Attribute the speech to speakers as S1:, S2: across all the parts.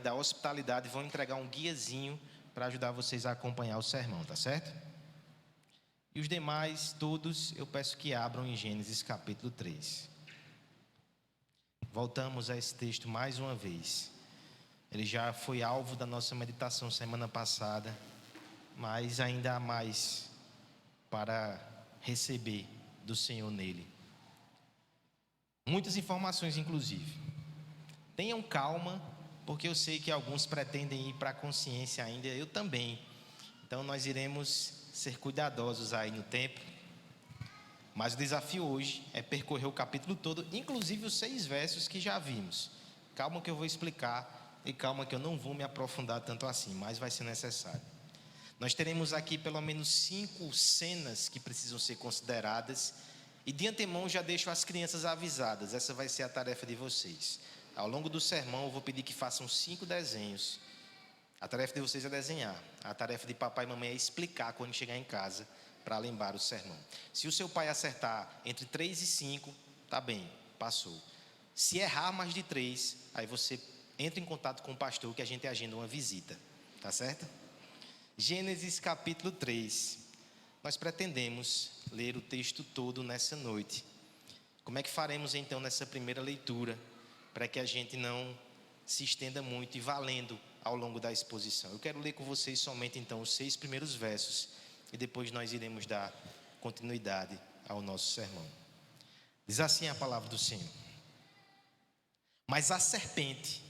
S1: da hospitalidade vão entregar um guiazinho para ajudar vocês a acompanhar o sermão, tá certo? E os demais, todos, eu peço que abram em Gênesis capítulo 3. Voltamos a esse texto mais uma vez. Ele já foi alvo da nossa meditação semana passada, mas ainda há mais para receber do Senhor nele. Muitas informações, inclusive. Tenham calma, porque eu sei que alguns pretendem ir para a consciência ainda, eu também. Então nós iremos ser cuidadosos aí no tempo. Mas o desafio hoje é percorrer o capítulo todo, inclusive os 6 versos que já vimos. Calma que eu vou explicar e calma que eu não vou me aprofundar tanto assim, mas vai ser necessário. Nós teremos aqui pelo menos 5 cenas que precisam ser consideradas. E de antemão já deixo as crianças avisadas, essa vai ser a tarefa de vocês. Ao longo do sermão eu vou pedir que façam 5 desenhos. A tarefa de vocês é desenhar. A tarefa de papai e mamãe é explicar quando chegar em casa, para lembrar o sermão. Se o seu pai acertar entre 3 e 5, tá bem, passou. Se errar mais de 3, aí você entra em contato com o pastor que a gente agenda uma visita, tá certo? Gênesis capítulo 3. Nós pretendemos ler o texto todo nessa noite. Como é que faremos então nessa primeira leitura, para que a gente não se estenda muito e vá lendo ao longo da exposição? Eu quero ler com vocês somente então os 6 primeiros versos e depois nós iremos dar continuidade ao nosso sermão. Diz assim a palavra do Senhor: Mas a serpente,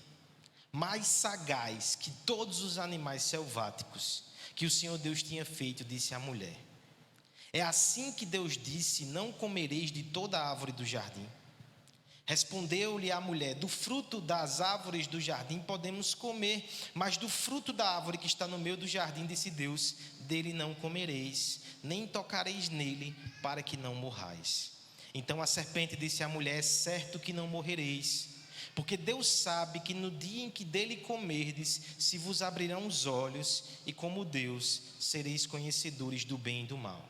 S1: mais sagaz que todos os animais selváticos que o Senhor Deus tinha feito, disse à mulher: É assim que Deus disse: Não comereis de toda a árvore do jardim. Respondeu-lhe a mulher: Do fruto das árvores do jardim podemos comer, mas do fruto da árvore que está no meio do jardim, disse Deus: Dele não comereis, nem tocareis nele, para que não morrais. Então a serpente disse à mulher: É certo que não morrereis, porque Deus sabe que no dia em que dele comerdes, se vos abrirão os olhos, e como Deus sereis conhecedores do bem e do mal.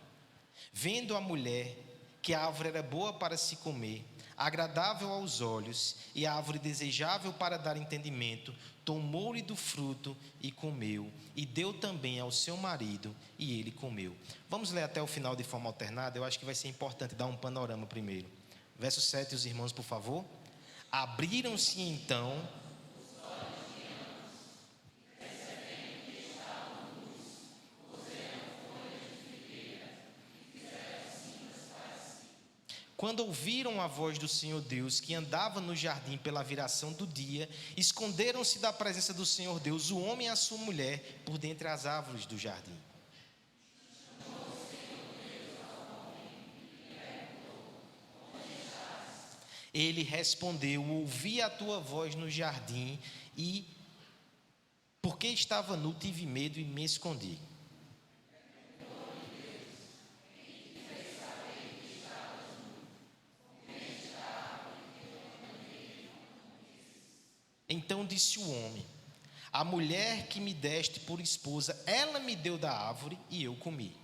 S1: Vendo a mulher que a árvore era boa para se comer, agradável aos olhos, e a árvore desejável para dar entendimento, tomou-lhe do fruto e comeu, e deu também ao seu marido, e ele comeu. Vamos ler até o final de forma alternada. Eu acho que vai ser importante dar um panorama primeiro. Verso 7, os irmãos, por favor. Abriram-se então quando ouviram a voz do Senhor Deus, que andava no jardim pela viração do dia, esconderam-se da presença do Senhor Deus, o homem e a sua mulher, por dentre as árvores do jardim. Ele respondeu: Ouvi a tua voz no jardim, e porque estava nu, tive medo e me escondi. Então disse o homem: A mulher que me deste por esposa, ela me deu da árvore e eu comi.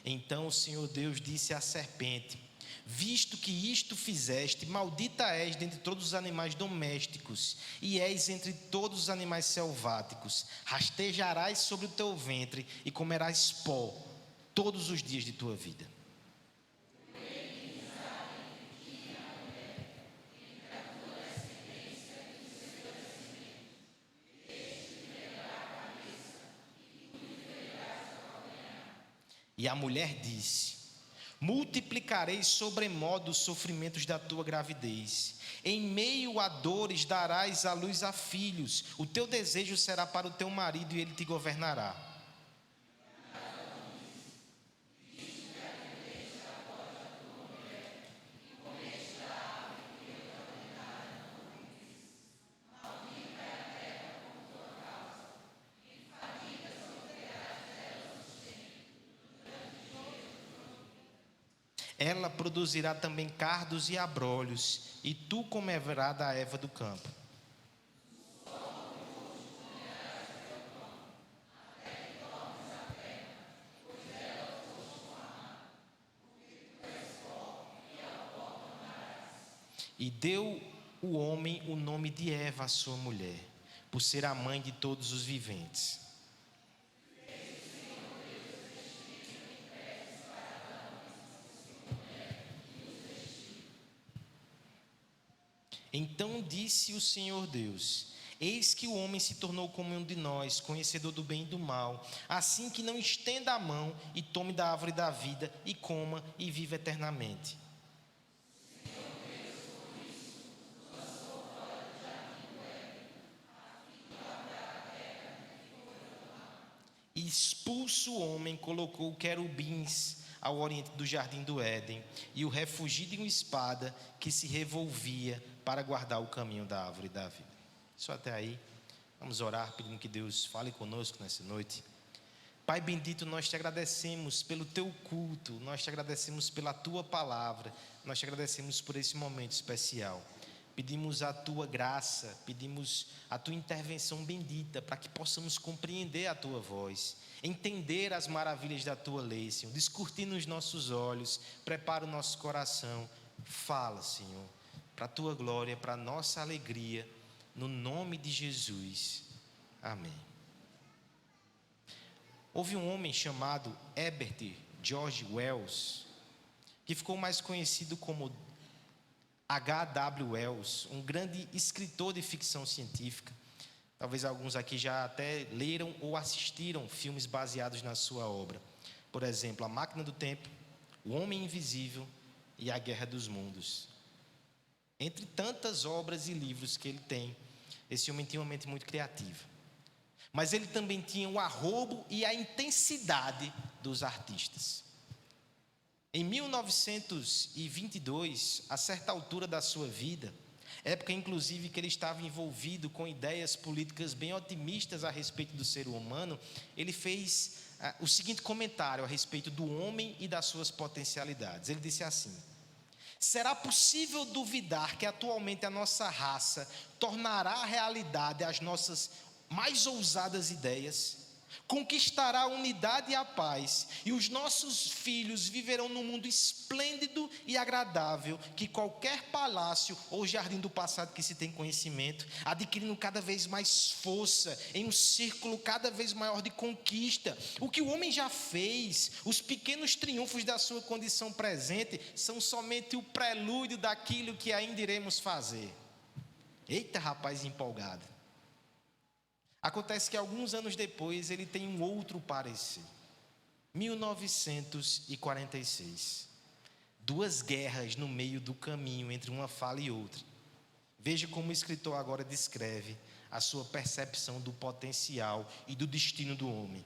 S1: Então o Senhor Deus disse à serpente: Visto que isto fizeste, maldita és dentre todos os animais domésticos, e és entre todos os animais selváticos. Rastejarás sobre o teu ventre e comerás pó todos os dias de tua vida. E a mulher disse: Multiplicarei sobremodo os sofrimentos da tua gravidez. Em meio a dores darás à luz a filhos. O teu desejo será para o teu marido e ele te governará. Ela produzirá também cardos e abrolhos, e tu comerás da erva do campo. E deu o homem o nome de Eva, a sua mulher, por ser a mãe de todos os viventes. Então disse o Senhor Deus: eis que o homem se tornou como um de nós, conhecedor do bem e do mal, assim que não estenda a mão e tome da árvore da vida e coma e viva eternamente. E expulso o homem, colocou querubins ao oriente do jardim do Éden, e o refugiu de uma espada que se revolvia para guardar o caminho da árvore da vida. Só até aí. Vamos orar pedindo que Deus fale conosco nessa noite. Pai bendito, nós te agradecemos pelo teu culto, nós te agradecemos pela tua palavra, nós te agradecemos por esse momento especial. Pedimos a tua graça, pedimos a tua intervenção bendita para que possamos compreender a tua voz, entender as maravilhas da tua lei, Senhor. Descortina nos nossos olhos, prepara o nosso coração. Fala, Senhor, para a tua glória, para a nossa alegria, no nome de Jesus. Amém. Houve um homem chamado Herbert George Wells, que ficou mais conhecido como H.W. Wells, um grande escritor de ficção científica. Talvez alguns aqui já até leram ou assistiram filmes baseados na sua obra. Por exemplo, A Máquina do Tempo, O Homem Invisível e A Guerra dos Mundos. Entre tantas obras e livros que ele tem, esse homem tinha uma mente muito criativa. Mas ele também tinha o arrobo e a intensidade dos artistas. Em 1922, a certa altura da sua vida, época inclusive que ele estava envolvido com ideias políticas bem otimistas a respeito do ser humano, ele fez o seguinte comentário a respeito do homem e das suas potencialidades. Ele disse assim: será possível duvidar que atualmente a nossa raça tornará realidade as nossas mais ousadas ideias? Conquistará a unidade e a paz, e os nossos filhos viverão num mundo esplêndido e agradável, que qualquer palácio ou jardim do passado que se tem conhecimento, adquirindo cada vez mais força, em um círculo cada vez maior de conquista. O que o homem já fez, os pequenos triunfos da sua condição presente, são somente o prelúdio daquilo que ainda iremos fazer. Eita, rapaz empolgado. Acontece que alguns anos depois ele tem um outro parecer. 1946. 2 guerras no meio do caminho entre uma fala e outra. Veja como o escritor agora descreve a sua percepção do potencial e do destino do homem.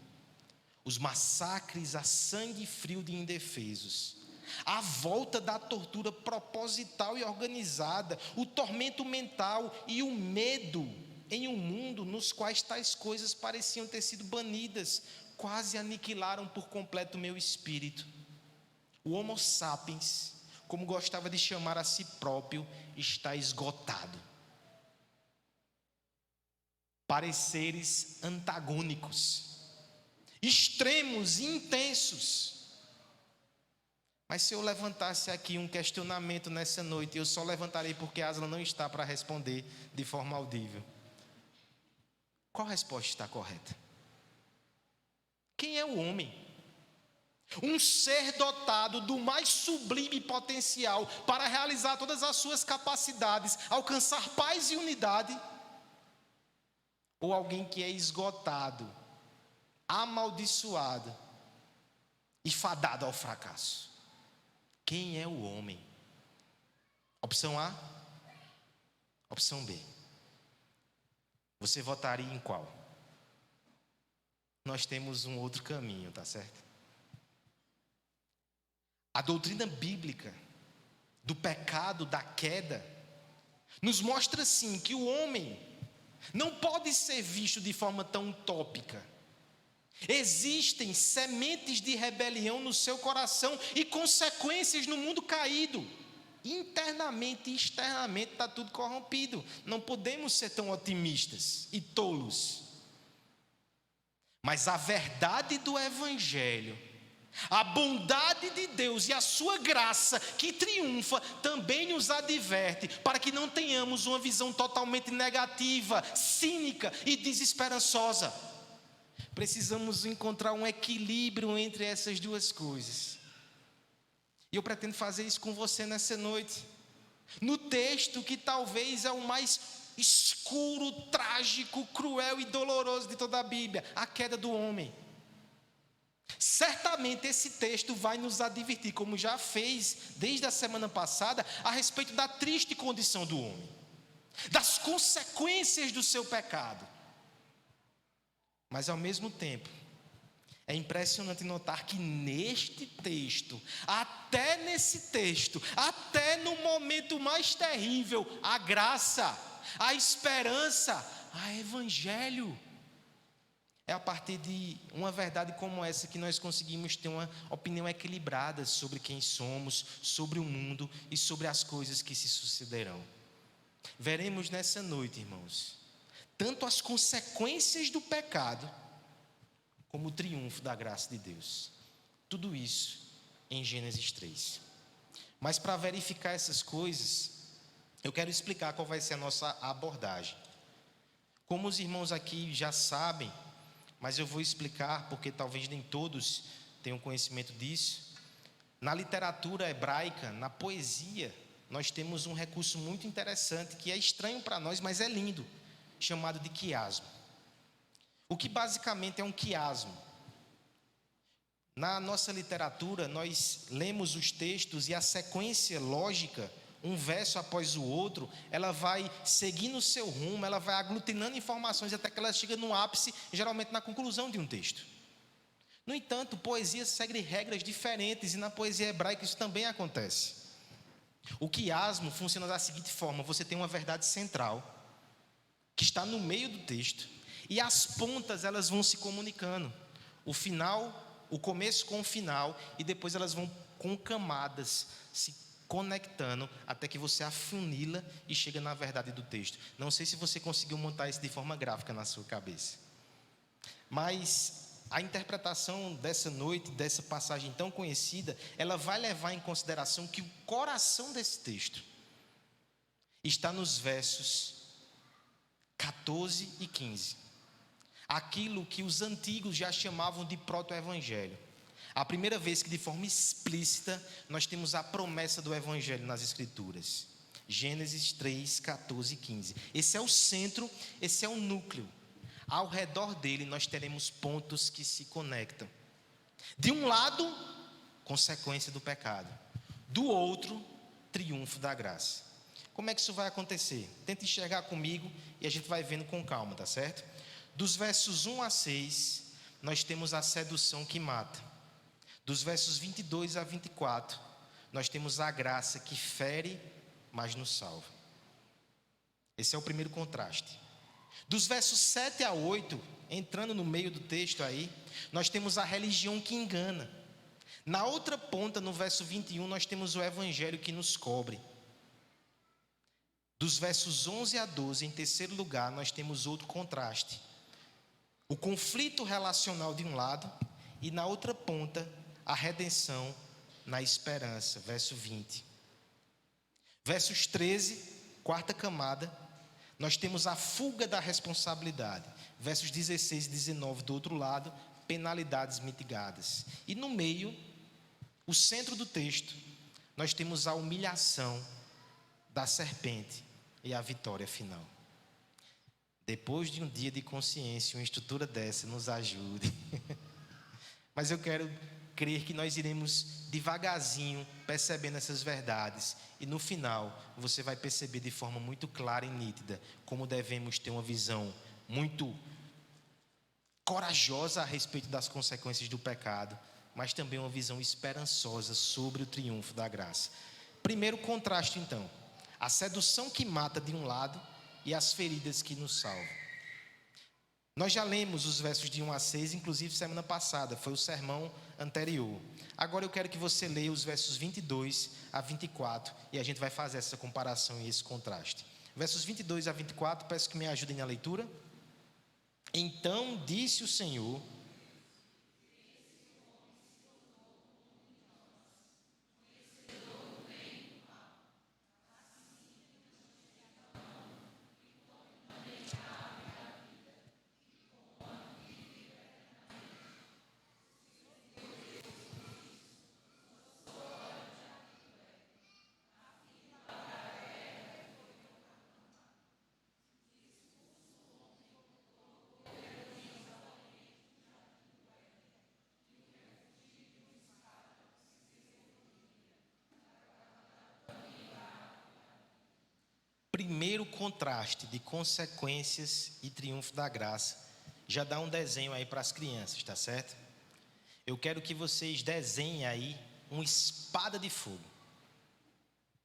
S1: Os massacres a sangue frio de indefesos, a volta da tortura proposital e organizada, o tormento mental e o medo em um mundo nos quais tais coisas pareciam ter sido banidas, quase aniquilaram por completo o meu espírito. O Homo sapiens, como gostava de chamar a si próprio, está esgotado. Pareceres antagônicos, extremos e intensos. Mas se eu levantasse aqui um questionamento nessa noite, eu só levantarei porque Aslan não está para responder de forma audível. Qual resposta está correta? Quem é o homem? Um ser dotado do mais sublime potencial para realizar todas as suas capacidades, alcançar paz e unidade? Ou alguém que é esgotado, amaldiçoado e fadado ao fracasso? Quem é o homem? Opção A, opção B. Você votaria em qual? Nós temos um outro caminho, tá certo? A doutrina bíblica do pecado, da queda, nos mostra sim que o homem não pode ser visto de forma tão utópica. Existem sementes de rebelião no seu coração e consequências no mundo caído. Internamente e externamente está tudo corrompido. Não podemos ser tão otimistas e tolos. Mas a verdade do Evangelho A bondade de Deus e a sua graça que triunfa também nos adverte para que não tenhamos uma visão totalmente negativa, cínica e desesperançosa. Precisamos encontrar um equilíbrio entre essas duas coisas. E eu pretendo fazer isso com você nessa noite. No texto que talvez é o mais escuro, trágico, cruel e doloroso de toda a Bíblia, a queda do homem. Certamente esse texto vai nos advertir, como já fez desde a semana passada, a respeito da triste condição do homem, das consequências do seu pecado. Mas ao mesmo tempo, é impressionante notar que neste texto, até nesse texto, até no momento mais terrível, a graça, a esperança, a evangelho. É a partir de uma verdade como essa que nós conseguimos ter uma opinião equilibrada sobre quem somos, sobre o mundo e sobre as coisas que se sucederão. Veremos nessa noite, irmãos, tanto as consequências do pecado, como o triunfo da graça de Deus. Tudo isso em Gênesis 3. Mas para verificar essas coisas, eu quero explicar qual vai ser a nossa abordagem. Como os irmãos aqui já sabem, mas eu vou explicar porque talvez nem todos tenham conhecimento disso. Na literatura hebraica, na poesia, nós temos um recurso muito interessante que é estranho para nós, mas é lindo, chamado de quiasmo. O que basicamente é um quiasmo? Na nossa literatura, nós lemos os textos e a sequência lógica, um verso após o outro, ela vai seguindo o seu rumo, ela vai aglutinando informações até que ela chega no ápice, geralmente na conclusão de um texto. No entanto, poesia segue regras diferentes e na poesia hebraica isso também acontece. O quiasmo funciona da seguinte forma: você tem uma verdade central que está no meio do texto e as pontas elas vão se comunicando. O final, o começo com o final, e depois elas vão com camadas se conectando até que você afunila e chega na verdade do texto. Não sei se você conseguiu montar isso de forma gráfica na sua cabeça, mas a interpretação dessa noite, dessa passagem tão conhecida, ela vai levar em consideração que o coração desse texto está nos versos 14 e 15. Aquilo que os antigos já chamavam de proto-evangelho. A primeira vez que de forma explícita nós temos a promessa do evangelho nas escrituras. Gênesis 3, 14 e 15. Esse é o centro, esse é o núcleo. Ao redor dele nós teremos pontos que se conectam. De um lado, consequência do pecado. Do outro, triunfo da graça. Como é que isso vai acontecer? Tenta enxergar comigo e a gente vai vendo com calma, tá certo? Dos versos 1 a 6, nós temos a sedução que mata. Dos versos 22 a 24, nós temos a graça que fere, mas nos salva. Esse é o primeiro contraste. Dos versos 7 a 8, entrando no meio do texto aí, nós temos a religião que engana. Na outra ponta, no verso 21, nós temos o evangelho que nos cobre. Dos versos 11 a 12, em terceiro lugar, nós temos outro contraste. O conflito relacional de um lado e na outra ponta, a redenção na esperança, verso 20. Versos 13, quarta camada, nós temos a fuga da responsabilidade. Versos 16 e 19, do outro lado, penalidades mitigadas. E no meio, o centro do texto, nós temos a humilhação da serpente e a vitória final. Depois de um dia de consciência, uma estrutura dessa nos ajude. Mas eu quero crer que nós iremos devagarzinho percebendo essas verdades. E no final, você vai perceber de forma muito clara e nítida como devemos ter uma visão muito corajosa a respeito das consequências do pecado, mas também uma visão esperançosa sobre o triunfo da graça. Primeiro contraste, então. A sedução que mata de um lado e as feridas que nos salvam. Nós já lemos os versos de 1 a 6, inclusive semana passada, foi o sermão anterior. Agora eu quero que você leia os versos 22 a 24 e a gente vai fazer essa comparação e esse contraste. Versos 22 a 24, peço que me ajudem na leitura. Então disse o Senhor: primeiro contraste de consequências e triunfo da graça já dá um desenho aí para as crianças, tá certo? Eu quero que vocês desenhem aí uma espada de fogo.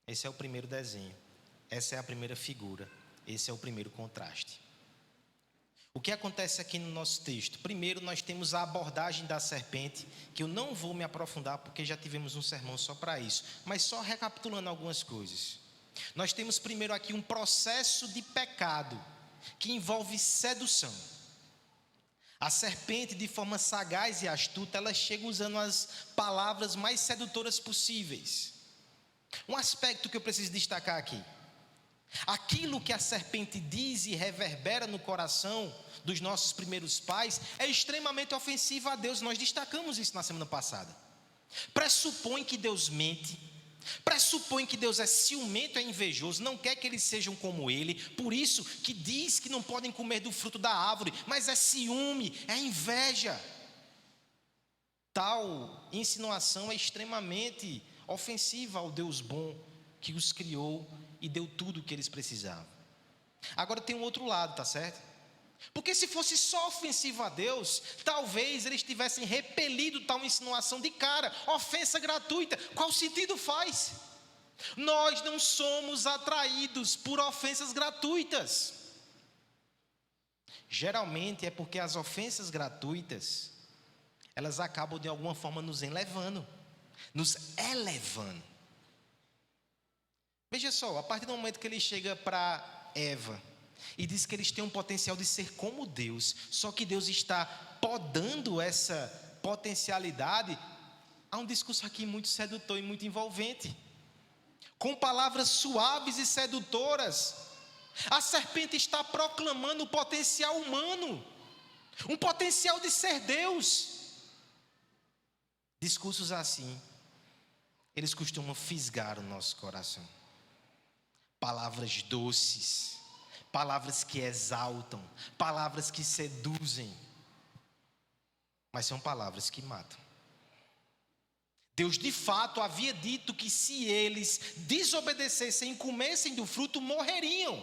S1: Esse é o primeiro desenho. Essa é a primeira figura. Esse é o primeiro contraste. O que acontece aqui no nosso texto? Primeiro, nós temos a abordagem da serpente, que eu não vou me aprofundar porque já tivemos um sermão só para isso, mas só recapitulando algumas coisas. Nós temos primeiro aqui um processo de pecado que envolve sedução. A serpente, de forma sagaz e astuta, ela chega usando as palavras mais sedutoras possíveis. Um aspecto que eu preciso destacar aqui: aquilo que a serpente diz e reverbera no coração dos nossos primeiros pais é extremamente ofensivo a Deus. Nós destacamos isso na semana passada. Pressupõe que Deus mente, pressupõe que Deus é ciumento, é invejoso, não quer que eles sejam como ele, por isso que diz que não podem comer do fruto da árvore, mas é ciúme, é inveja. Tal insinuação é extremamente ofensiva ao Deus bom que os criou e deu tudo o que eles precisavam. Agora tem um outro lado, tá certo? Porque se fosse só ofensivo a Deus, talvez eles tivessem repelido tal insinuação de cara, ofensa gratuita. Qual sentido faz? Nós não somos atraídos por ofensas gratuitas. Geralmente é porque as ofensas gratuitas, elas acabam de alguma forma nos elevando. Veja só, a partir do momento que ele chega para Eva e diz que eles têm um potencial de ser como Deus, só que Deus está podando essa potencialidade, há um discurso aqui muito sedutor e muito envolvente, com palavras suaves e sedutoras. A serpente está proclamando o potencial humano, um potencial de ser Deus. Discursos assim, eles costumam fisgar o nosso coração. Palavras doces, palavras que exaltam, palavras que seduzem, mas são palavras que matam. Deus de fato havia dito que se eles desobedecessem e comessem do fruto, morreriam.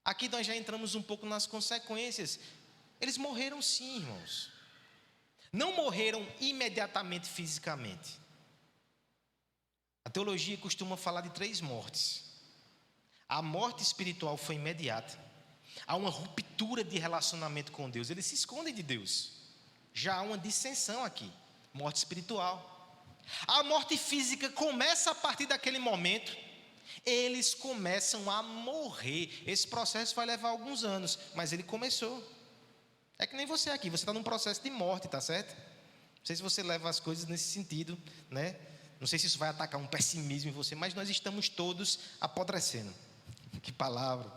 S1: Aqui nós já entramos um pouco nas consequências. Eles morreram sim, irmãos. Não morreram imediatamente fisicamente. A teologia costuma falar de 3 mortes. A morte espiritual foi imediata. Há uma ruptura de relacionamento com Deus. Eles se escondem de Deus. Já há uma dissensão aqui. Morte espiritual. A morte física começa a partir daquele momento. Eles começam a morrer. Esse processo vai levar alguns anos, mas ele começou. É que nem você aqui. Você está num processo de morte, tá certo? Não sei se você leva as coisas nesse sentido, né? Não sei se isso vai atacar um pessimismo em você, mas nós estamos todos apodrecendo. Que palavra.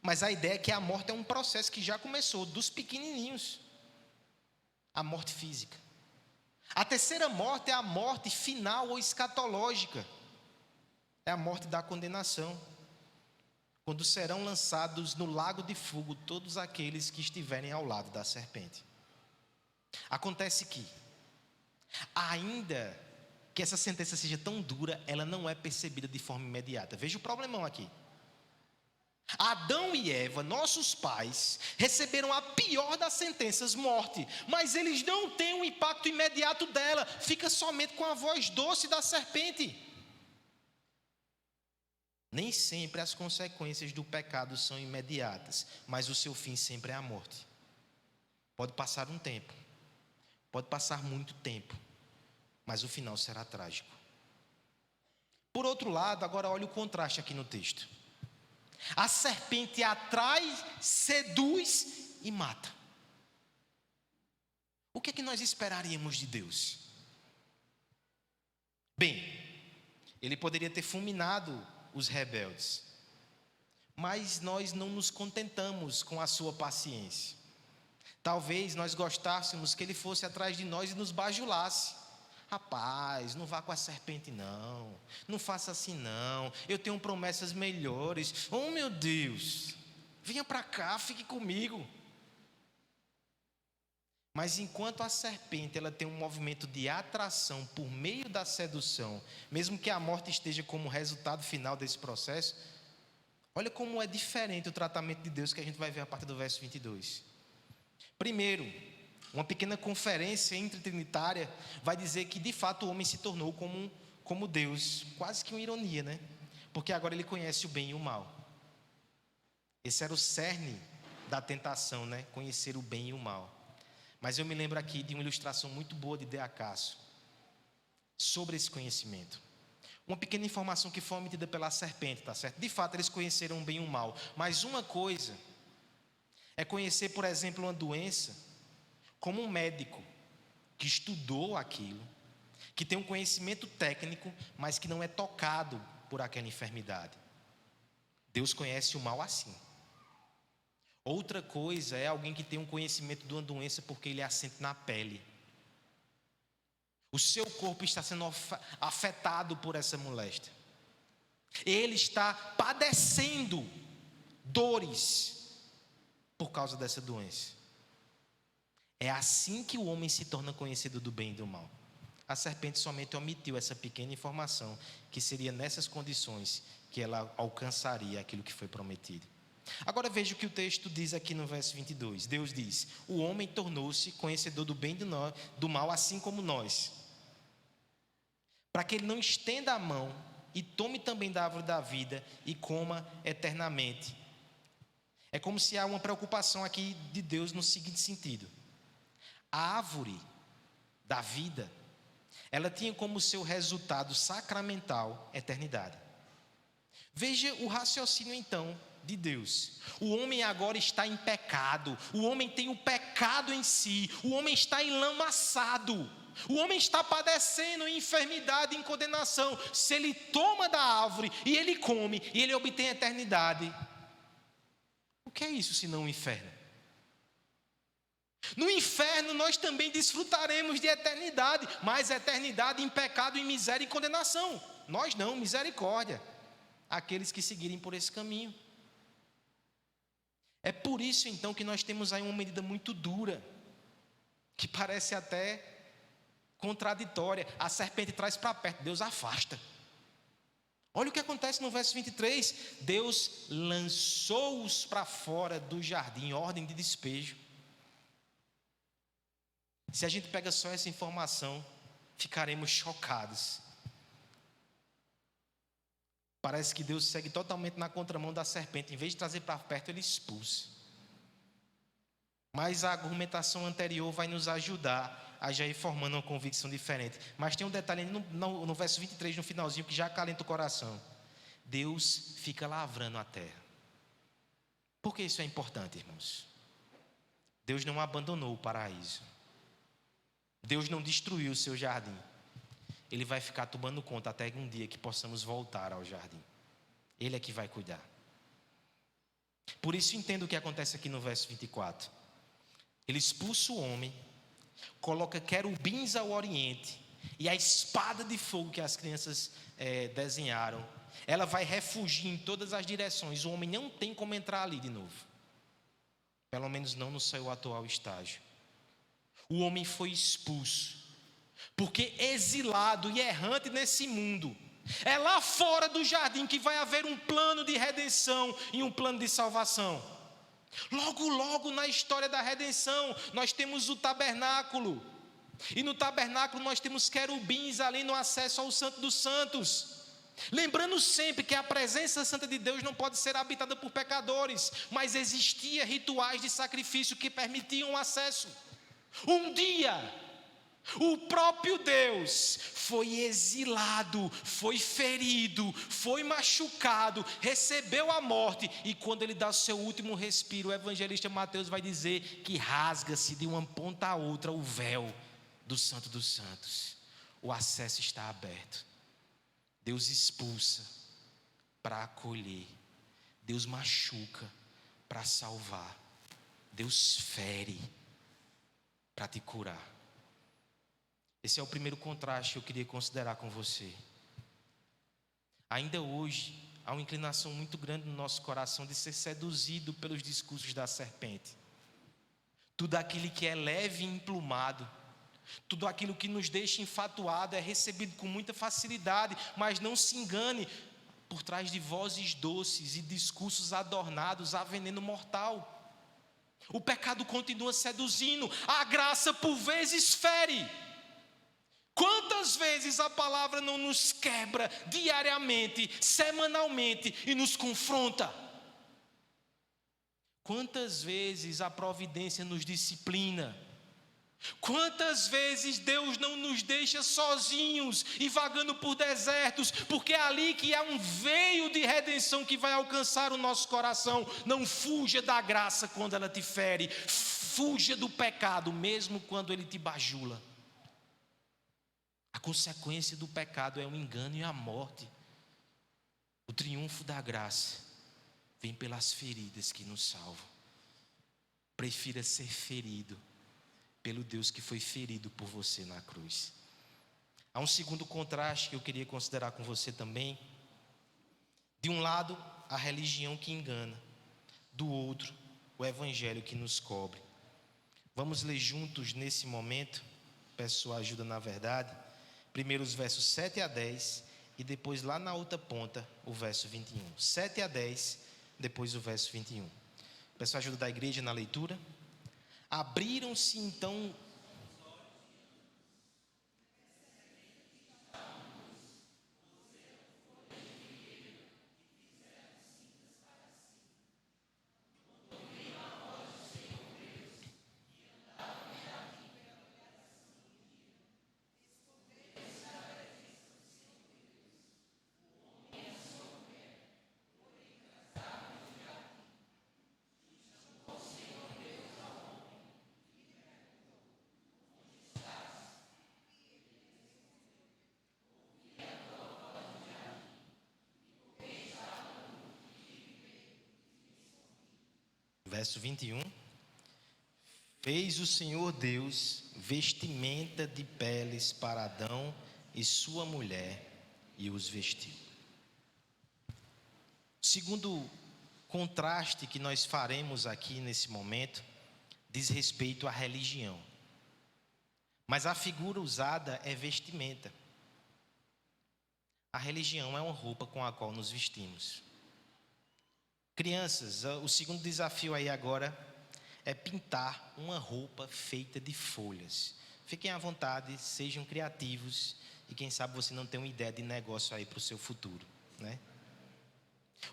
S1: Mas a ideia é que a morte é um processo que já começou, dos pequenininhos. A morte física. A terceira morte é a morte final ou escatológica. É a morte da condenação. Quando serão lançados no lago de fogo todos aqueles que estiverem ao lado da serpente. Acontece que, ainda que essa sentença seja tão dura, ela não é percebida de forma imediata. Veja o problemão aqui. Adão e Eva, nossos pais, receberam a pior das sentenças, morte, mas eles não têm um impacto imediato dela, fica somente com a voz doce da serpente. Nem sempre as consequências do pecado são imediatas, mas o seu fim sempre é a morte. Pode passar um tempo, pode passar muito tempo, mas o final será trágico. Por outro lado, agora olha o contraste aqui no texto. A serpente atrai, seduz e mata. O que é que nós esperaríamos de Deus? Bem, ele poderia ter fulminado os rebeldes, mas nós não nos contentamos com a sua paciência. Talvez nós gostássemos que ele fosse atrás de nós e nos bajulasse. Rapaz, não vá com a serpente não, não faça assim não, eu tenho promessas melhores. Oh meu Deus, venha para cá, fique comigo. Mas enquanto a serpente ela tem um movimento de atração por meio da sedução, mesmo que a morte esteja como resultado final desse processo, olha como é diferente o tratamento de Deus que a gente vai ver a partir do verso 22. Primeiro, uma pequena conferência intertrinitária vai dizer que de fato o homem se tornou como Deus, quase que uma ironia, né? Porque agora ele conhece o bem e o mal. Esse era o cerne da tentação, né? Conhecer o bem e o mal. Mas eu me lembro aqui de uma ilustração muito boa de De Acaso sobre esse conhecimento. Uma pequena informação que foi omitida pela serpente, tá certo? De fato, eles conheceram o bem e o mal. Mas uma coisa é conhecer, por exemplo, uma doença como um médico que estudou aquilo, que tem um conhecimento técnico, mas que não é tocado por aquela enfermidade. Deus conhece o mal assim. Outra coisa é alguém que tem um conhecimento de uma doença porque ele é assente na pele. O seu corpo está sendo afetado por essa moléstia. Ele está padecendo dores por causa dessa doença. É assim que o homem se torna conhecido do bem e do mal. A serpente somente omitiu essa pequena informação, que seria nessas condições que ela alcançaria aquilo que foi prometido. Agora veja o que o texto diz aqui no verso 22. Deus diz: o homem tornou-se conhecedor do bem e do mal, assim como nós, para que ele não estenda a mão e tome também da árvore da vida e coma eternamente. É como se há uma preocupação aqui de Deus no seguinte sentido: a árvore da vida, ela tinha como seu resultado sacramental eternidade. Veja o raciocínio então de Deus. O homem agora está em pecado, o homem tem o pecado em si, o homem está enlamaçado, o homem está padecendo enfermidade e condenação. Se ele toma da árvore e ele come e ele obtém a eternidade, o que é isso senão o inferno? No inferno nós também desfrutaremos de eternidade, mas eternidade em pecado, em miséria e condenação. Nós não, misericórdia, aqueles que seguirem por esse caminho. É por isso então que nós temos aí uma medida muito dura, que parece até contraditória. A serpente traz para perto, Deus afasta. Olha o que acontece no verso 23. Deus lançou-os para fora do jardim, ordem de despejo. Se a gente pega só essa informação, ficaremos chocados. Parece que Deus segue totalmente na contramão da serpente. Em vez de trazer para perto, ele expulsa. Mas a argumentação anterior vai nos ajudar a já ir formando uma convicção diferente. Mas tem um detalhe no verso 23, no finalzinho, que já acalenta o coração. Deus fica lavrando a terra. Por que isso é importante, irmãos? Deus não abandonou o paraíso. Deus não destruiu o seu jardim. Ele vai ficar tomando conta até um dia que possamos voltar ao jardim. Ele é que vai cuidar. Por isso entendo o que acontece aqui no verso 24. Ele expulsa o homem, coloca querubins ao oriente, e a espada de fogo que as crianças desenharam, ela vai refugiar em todas as direções. O homem não tem como entrar ali de novo. Pelo menos não no seu atual estágio. O homem foi expulso, porque exilado e errante nesse mundo, é lá fora do jardim que vai haver um plano de redenção e um plano de salvação. Logo, logo na história da redenção, nós temos o tabernáculo, e no tabernáculo nós temos querubins ali no acesso ao Santo dos Santos. Lembrando sempre que a presença santa de Deus não pode ser habitada por pecadores, mas existia rituais de sacrifício que permitiam o acesso. Um dia, o próprio Deus foi exilado, foi ferido, foi machucado, recebeu a morte, e quando ele dá o seu último respiro, o evangelista Mateus vai dizer que rasga-se de uma ponta a outra o véu do Santo dos Santos. O acesso está aberto. Deus expulsa para acolher, Deus machuca para salvar, Deus fere para te curar. Esse é o primeiro contraste que eu queria considerar com você. Ainda hoje, há uma inclinação muito grande no nosso coração de ser seduzido pelos discursos da serpente. Tudo aquilo que é leve e emplumado, tudo aquilo que nos deixa enfatuado é recebido com muita facilidade. Mas não se engane, por trás de vozes doces e discursos adornados há veneno mortal. O pecado continua seduzindo, a graça por vezes fere. Quantas vezes a palavra não nos quebra diariamente, semanalmente e nos confronta? Quantas vezes a providência nos disciplina? Quantas vezes Deus não nos deixa sozinhos e vagando por desertos, porque é ali que há um veio de redenção que vai alcançar o nosso coração. Não fuja da graça quando ela te fere, fuja do pecado mesmo quando ele te bajula. A consequência do pecado é o engano e a morte. O triunfo da graça vem pelas feridas que nos salvam. Prefira ser ferido pelo Deus que foi ferido por você na cruz. Há um segundo contraste que eu queria considerar com você também. De um lado, a religião que engana. Do outro, o evangelho que nos cobre. Vamos ler juntos nesse momento. Peço sua ajuda na verdade. Primeiro os versos 7 a 10 e depois lá na outra ponta o verso 21. 7 a 10, depois o verso 21. Peço a ajuda da igreja na leitura. Abriram-se então verso 21. Fez o Senhor Deus vestimenta de peles para Adão e sua mulher e os vestiu. Segundo contraste que nós faremos aqui nesse momento diz respeito à religião. Mas a figura usada é vestimenta. A religião é uma roupa com a qual nos vestimos. Crianças, o segundo desafio aí agora é pintar uma roupa feita de folhas. Fiquem à vontade, sejam criativos e quem sabe você não tem uma ideia de negócio aí para o seu futuro, né?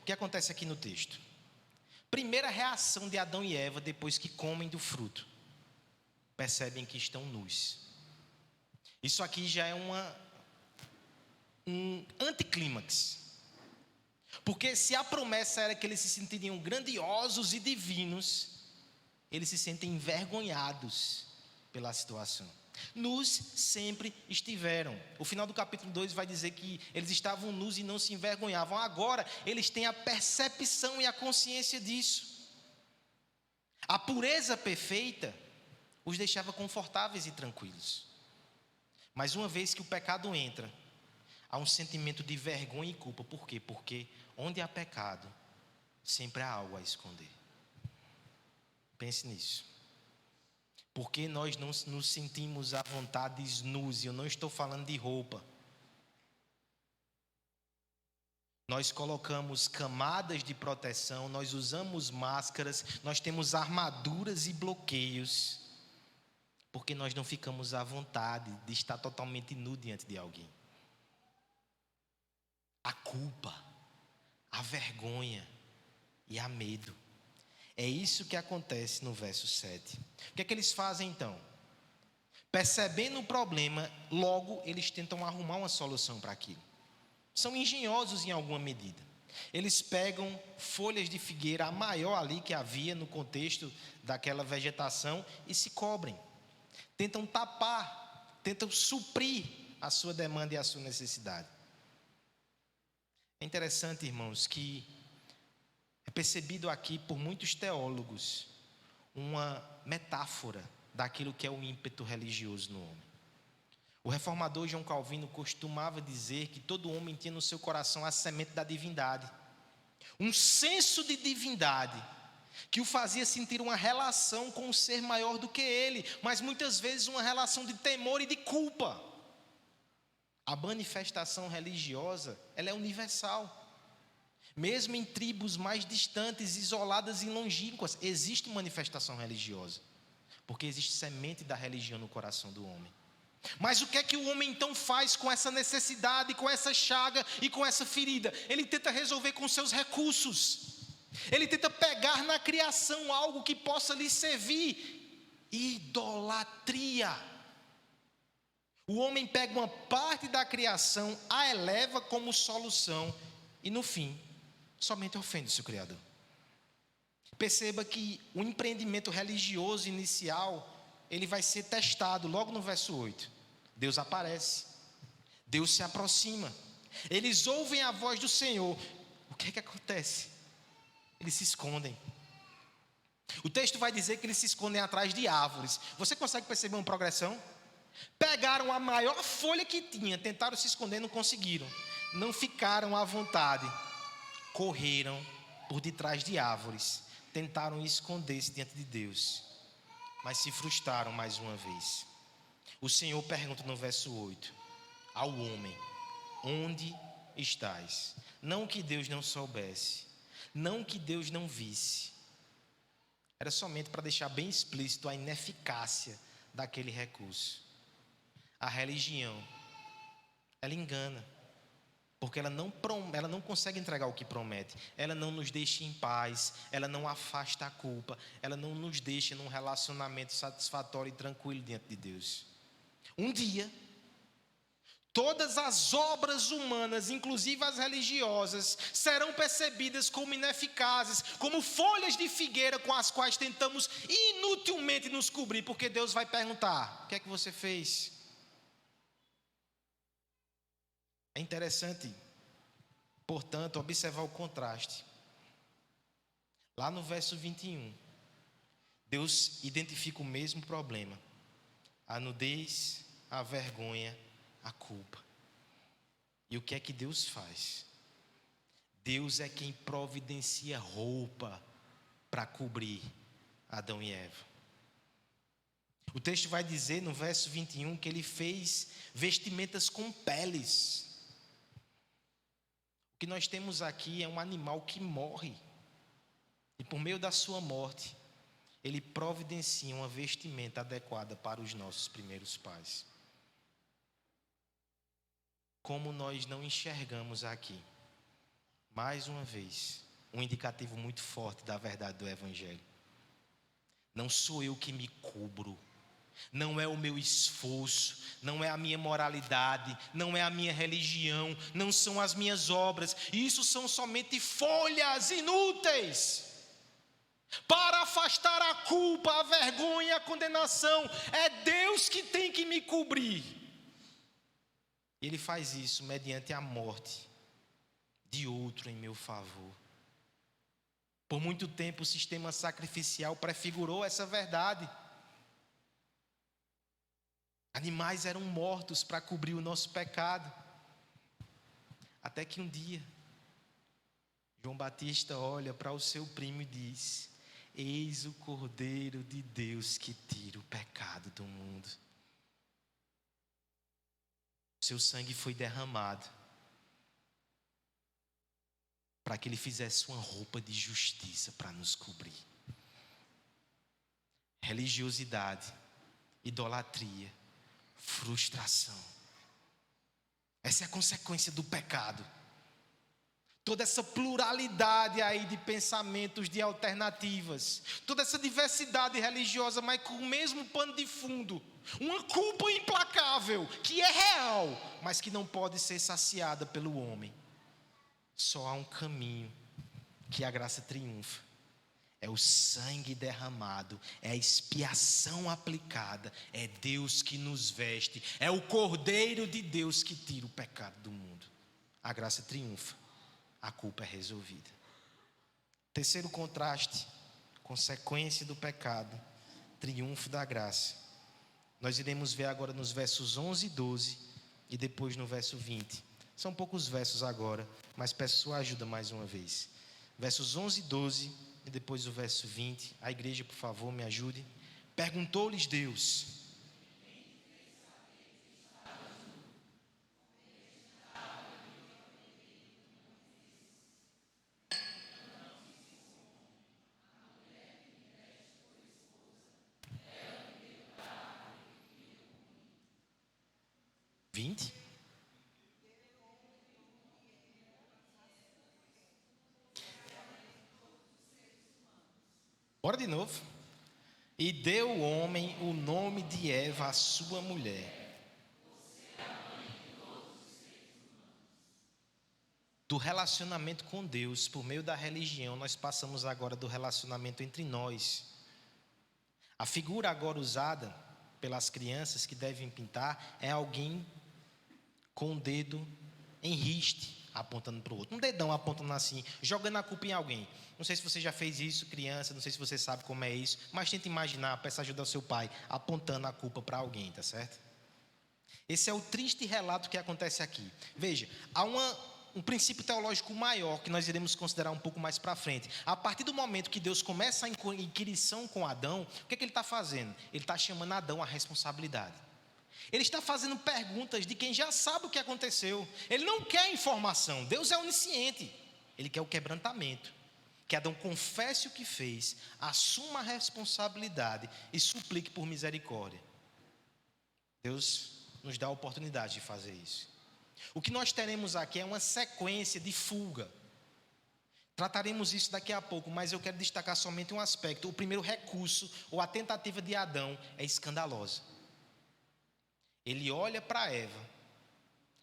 S1: O que acontece aqui no texto? Primeira reação de Adão e Eva depois que comem do fruto. Percebem que estão nus. Isso aqui já é um anticlímax. Porque se a promessa era que eles se sentiriam grandiosos e divinos, eles se sentem envergonhados pela situação. Nus sempre estiveram. O final do capítulo 2 vai dizer que eles estavam nus e não se envergonhavam. Agora eles têm a percepção e a consciência disso. A pureza perfeita os deixava confortáveis e tranquilos. Mas uma vez que o pecado entra, há um sentimento de vergonha e culpa. Por quê? Porque onde há pecado, sempre há algo a esconder. Pense nisso. Porque nós não nos sentimos à vontade nus, e eu não estou falando de roupa. Nós colocamos camadas de proteção, nós usamos máscaras, nós temos armaduras e bloqueios, porque nós não ficamos à vontade de estar totalmente nu diante de alguém. A culpa, a vergonha e a medo. É isso que acontece no verso 7. O que é que eles fazem então? Percebendo o problema, logo eles tentam arrumar uma solução para aquilo. São engenhosos em alguma medida. Eles pegam folhas de figueira, a maior ali que havia no contexto daquela vegetação, e se cobrem. Tentam tapar, tentam suprir a sua demanda e a sua necessidade. É interessante, irmãos, que é percebido aqui por muitos teólogos uma metáfora daquilo que é o ímpeto religioso no homem. O reformador João Calvino costumava dizer que todo homem tinha no seu coração a semente da divindade. Um senso de divindade que o fazia sentir uma relação com um ser maior do que ele, mas muitas vezes uma relação de temor e de culpa. A manifestação religiosa, ela é universal. Mesmo em tribos mais distantes, isoladas e longínquas, existe manifestação religiosa, porque existe semente da religião no coração do homem. Mas o que é que o homem então faz com essa necessidade, com essa chaga e com essa ferida? Ele tenta resolver com seus recursos. Ele tenta pegar na criação algo que possa lhe servir. Idolatria. O homem pega uma parte da criação, a eleva como solução e no fim, somente ofende o seu Criador. Perceba que o empreendimento religioso inicial, ele vai ser testado logo no verso 8. Deus aparece, Deus se aproxima, eles ouvem a voz do Senhor. O que é que acontece? Eles se escondem. O texto vai dizer que eles se escondem atrás de árvores. Você consegue perceber uma progressão? Pegaram a maior folha que tinha, tentaram se esconder, não conseguiram. Não ficaram à vontade. Correram por detrás de árvores. Tentaram esconder-se diante de Deus, mas se frustraram mais uma vez. O Senhor pergunta no verso 8 ao homem: onde estás? Não que Deus não soubesse, não que Deus não visse. Era somente para deixar bem explícito a ineficácia daquele recurso. A religião, ela engana, porque ela não consegue entregar o que promete. Ela não nos deixa em paz, ela não afasta a culpa, ela não nos deixa num relacionamento satisfatório e tranquilo diante de Deus. Um dia, todas as obras humanas, inclusive as religiosas, serão percebidas como ineficazes, como folhas de figueira com as quais tentamos inutilmente nos cobrir, porque Deus vai perguntar: o que é que você fez? É interessante, portanto, observar o contraste. Lá no verso 21, Deus identifica o mesmo problema: a nudez, a vergonha, a culpa. E o que é que Deus faz? Deus é quem providencia roupa para cobrir Adão e Eva. O texto vai dizer no verso 21 que ele fez vestimentas com peles. O que nós temos aqui é um animal que morre, e por meio da sua morte, ele providencia uma vestimenta adequada para os nossos primeiros pais. Como nós não enxergamos aqui, mais uma vez, um indicativo muito forte da verdade do Evangelho. Não sou eu que me cubro, não é o meu esforço, não é a minha moralidade, não é a minha religião, não são as minhas obras. Isso são somente folhas inúteis para afastar a culpa, a vergonha e a condenação. É Deus que tem que me cobrir. Ele faz isso mediante a morte de outro em meu favor. Por muito tempo o sistema sacrificial prefigurou essa verdade. Animais eram mortos para cobrir o nosso pecado. Até que um dia, João Batista olha para o seu primo e diz: eis o Cordeiro de Deus que tira o pecado do mundo. Seu sangue foi derramado para que ele fizesse uma roupa de justiça para nos cobrir. Religiosidade, idolatria, frustração. Essa é a consequência do pecado. Toda essa pluralidade aí de pensamentos, de alternativas, toda essa diversidade religiosa, mas com o mesmo pano de fundo, uma culpa implacável, que é real, mas que não pode ser saciada pelo homem. Só há um caminho que a graça triunfa. É o sangue derramado, é a expiação aplicada, é Deus que nos veste, é o Cordeiro de Deus que tira o pecado do mundo. A graça triunfa, a culpa é resolvida. Terceiro contraste, consequência do pecado, triunfo da graça. Nós iremos ver agora nos versos 11 e 12 e depois no verso 20. São poucos versos agora, mas peço sua ajuda mais uma vez. Versos 11 e 12 e depois o verso 20. A igreja, por favor, me ajude. Perguntou-lhes Deus: vinte? Bora de novo. E deu o homem o nome de Eva, a sua mulher. Do relacionamento com Deus, por meio da religião, nós passamos agora do relacionamento entre nós. A figura agora usada pelas crianças que devem pintar é alguém com o dedo em riste, apontando para o outro. Um dedão apontando assim, jogando a culpa em alguém. Não sei se você já fez isso, criança, não sei se você sabe como é isso, mas tenta imaginar, peça ajuda ao seu pai, apontando a culpa para alguém, tá certo? Esse é o triste relato que acontece aqui. Veja, há um princípio teológico maior que nós iremos considerar um pouco mais para frente. A partir do momento que Deus começa a inquirição com Adão, o que é que ele está fazendo? Ele está chamando Adão à responsabilidade. Ele está fazendo perguntas de quem já sabe o que aconteceu. Ele não quer informação. Deus é onisciente. Ele quer o quebrantamento. Que Adão confesse o que fez, assuma a responsabilidade e suplique por misericórdia. Deus nos dá a oportunidade de fazer isso. O que nós teremos aqui é uma sequência de fuga. Trataremos isso daqui a pouco, mas eu quero destacar somente um aspecto. O primeiro recurso, ou a tentativa de Adão, é escandalosa. Ele olha para Eva,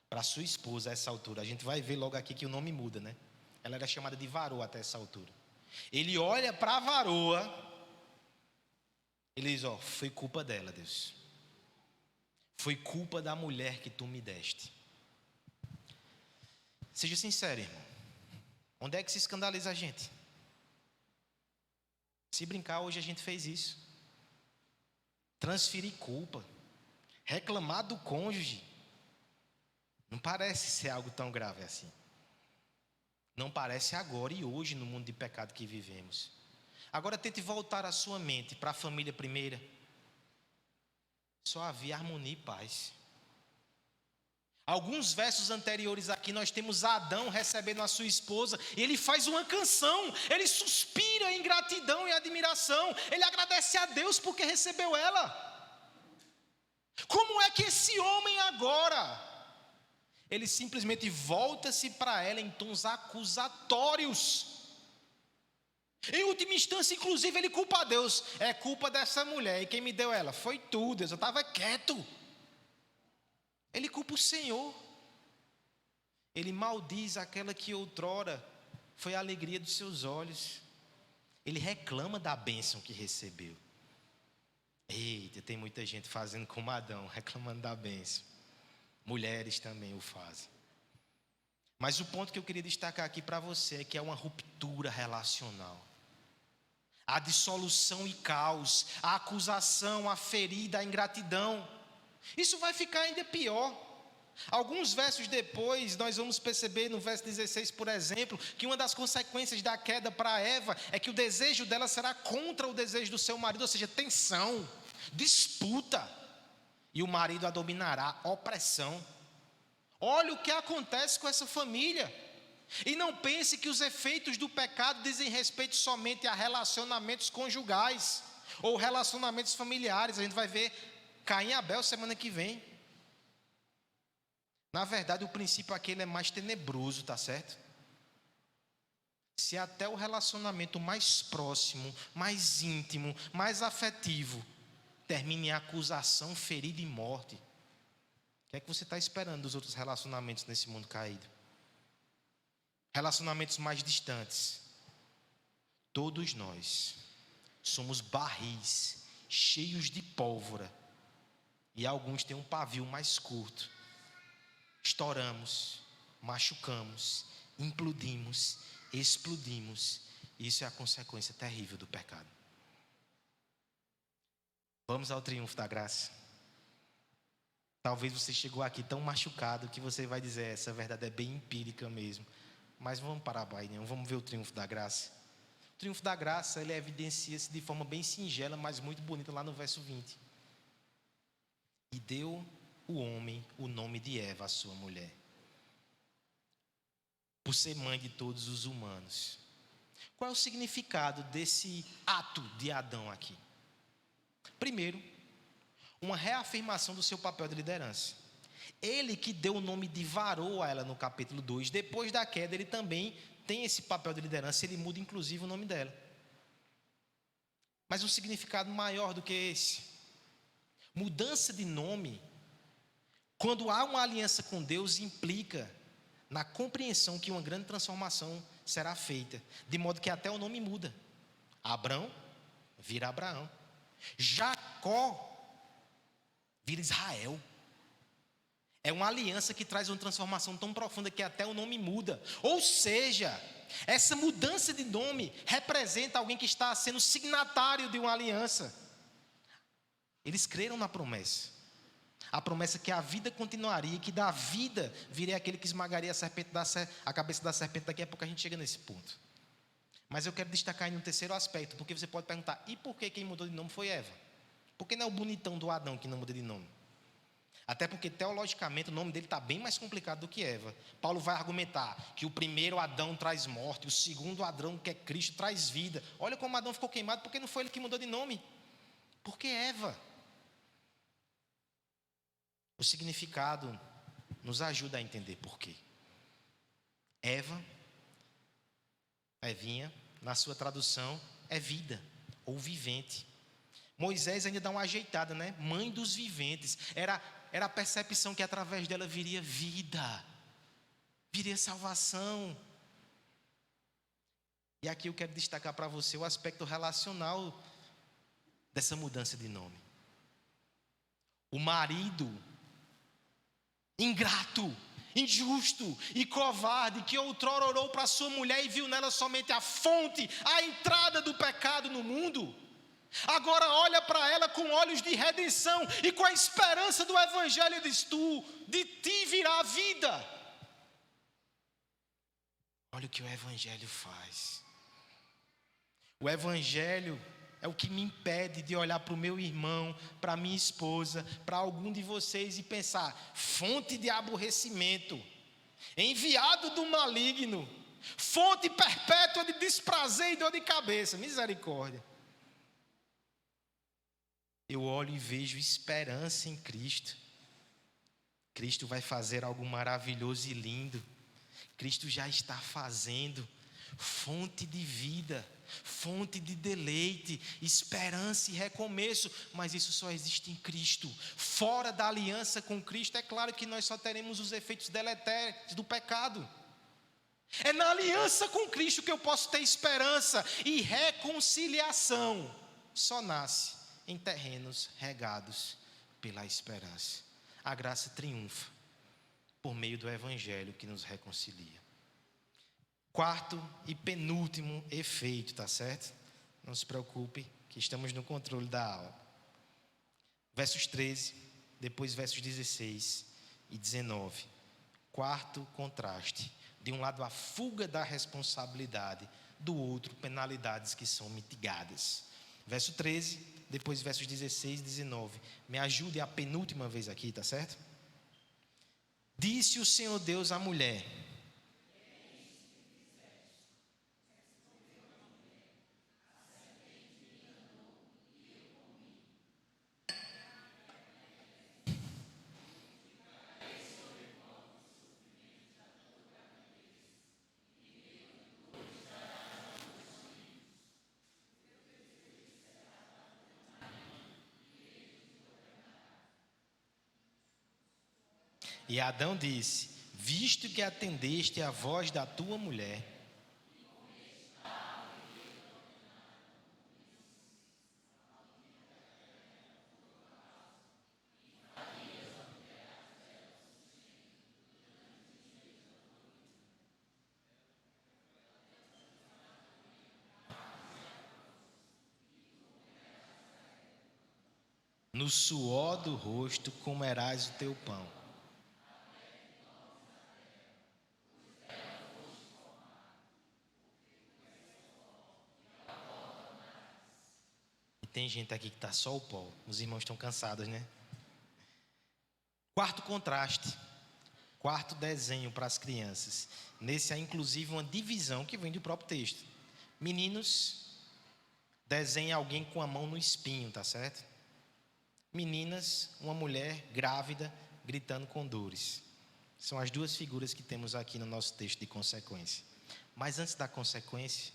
S1: para sua esposa a essa altura. A gente vai ver logo aqui que o nome muda, né? Ela era chamada de varoa até essa altura. Ele olha para a varoa, ele diz: ó, foi culpa dela, Deus. Foi culpa da mulher que tu me deste. Seja sincero, irmão. Onde é que se escandaliza a gente? Se brincar, hoje a gente fez isso. Transferir culpa. Reclamar do cônjuge. Não parece ser algo tão grave assim. Não parece agora e hoje no mundo de pecado que vivemos. Agora tente voltar a sua mente para a família primeira. Só havia harmonia e paz. Alguns versos anteriores aqui nós temos Adão recebendo a sua esposa e ele faz uma canção, ele suspira em gratidão e admiração, ele agradece a Deus porque recebeu ela. Como é que esse homem agora, ele simplesmente volta-se para ela em tons acusatórios? Em última instância, inclusive, ele culpa a Deus. É culpa dessa mulher, e quem me deu ela? Foi tu, Deus, eu estava quieto. Ele culpa o Senhor. Ele maldiz aquela que outrora foi a alegria dos seus olhos. Ele reclama da bênção que recebeu. Eita, tem muita gente fazendo como Adão, reclamando da bênção. Mulheres também o fazem. Mas o ponto que eu queria destacar aqui para você é que é uma ruptura relacional. A dissolução e caos, a acusação, a ferida, a ingratidão. Isso vai ficar ainda pior. Alguns versos depois, nós vamos perceber no verso 16, por exemplo, que uma das consequências da queda para Eva é que o desejo dela será contra o desejo do seu marido, ou seja, tensão, disputa, e o marido a dominará, opressão. Olha o que acontece com essa família. E não pense que os efeitos do pecado dizem respeito somente a relacionamentos conjugais ou relacionamentos familiares. A gente vai ver Caim e Abel semana que vem. Na verdade, o princípio aquele é mais tenebroso, tá certo? Se até o relacionamento mais próximo, mais íntimo, mais afetivo termina em acusação, ferida e morte, o que é que você está esperando dos outros relacionamentos nesse mundo caído? Relacionamentos mais distantes. Todos nós somos barris cheios de pólvora, e alguns têm um pavio mais curto. Estouramos, machucamos, implodimos, explodimos. Isso é a consequência terrível do pecado. Vamos ao triunfo da graça. Talvez você chegou aqui tão machucado que você vai dizer: essa verdade é bem empírica mesmo. Mas vamos parar a baile, vamos ver o triunfo da graça. O triunfo da graça, ele evidencia-se de forma bem singela, mas muito bonita lá no verso 20. E deu o homem o nome de Eva, a sua mulher, por ser mãe de todos os humanos. Qual é o significado desse ato de Adão aqui? Primeiro, uma reafirmação do seu papel de liderança. Ele que deu o nome de varou a ela no capítulo 2, depois da queda ele também tem esse papel de liderança, ele muda inclusive o nome dela. Mas um significado maior do que esse. Mudança de nome, quando há uma aliança com Deus, implica na compreensão que uma grande transformação será feita, de modo que até o nome muda. Abrão vira Abraão, Jacó vira Israel. É uma aliança que traz uma transformação tão profunda que até o nome muda. Ou seja, essa mudança de nome representa alguém que está sendo signatário de uma aliança. Eles creram na promessa. A promessa que a vida continuaria, que da vida viria aquele que esmagaria a cabeça da serpente. Daqui a pouco a gente chega nesse ponto. Mas eu quero destacar aí um terceiro aspecto, porque você pode perguntar, e por que quem mudou de nome foi Eva? Por que não é o bonitão do Adão que não muda de nome? Até porque, teologicamente, o nome dele está bem mais complicado do que Eva. Paulo vai argumentar que o primeiro Adão traz morte, o segundo Adão, que é Cristo, traz vida. Olha como Adão ficou queimado, porque não foi ele que mudou de nome. Porque Eva. O significado nos ajuda a entender por quê. Eva, Evinha, na sua tradução, é vida, ou vivente. Moisés ainda dá uma ajeitada, né? Mãe dos viventes. Era a percepção que através dela viria vida, viria salvação. E aqui eu quero destacar para você o aspecto relacional dessa mudança de nome. O marido ingrato, injusto e covarde, que outrora orou para sua mulher e viu nela somente a fonte, a entrada do pecado no mundo, agora olha para ela com olhos de redenção e com a esperança do evangelho, diz: de ti virá a vida. Olha o que o evangelho faz. O evangelho é o que me impede de olhar para o meu irmão, para a minha esposa, para algum de vocês e pensar: fonte de aborrecimento, enviado do maligno, fonte perpétua de desprazer e dor de cabeça. Misericórdia. Eu olho e vejo esperança em Cristo. Cristo vai fazer algo maravilhoso e lindo. Cristo já está fazendo. Fonte de vida, fonte de deleite, esperança e recomeço, mas isso só existe em Cristo. Fora da aliança com Cristo, é claro que nós só teremos os efeitos deletérios do pecado. É na aliança com Cristo que eu posso ter esperança, e reconciliação só nasce em terrenos regados pela esperança. A graça triunfa por meio do evangelho que nos reconcilia. Quarto e penúltimo efeito, tá certo? Não se preocupe, que estamos no controle da aula. Versos 13, depois versos 16 e 19. Quarto contraste. De um lado, a fuga da responsabilidade, do outro, penalidades que são mitigadas. Verso 13, depois versos 16 e 19. Me ajude a penúltima vez aqui, tá certo? Disse o Senhor Deus à mulher: e Adão disse: visto que atendeste à voz da tua mulher, no suor do rosto comerás o teu pão. Tem gente aqui que está só o pó. Os irmãos estão cansados, né? Quarto contraste. Quarto desenho para as crianças. Nesse há inclusive uma divisão que vem do próprio texto. Meninos, desenha alguém com a mão no espinho, tá certo? Meninas, uma mulher grávida gritando com dores. São as duas figuras que temos aqui no nosso texto de consequência. Mas antes da consequência,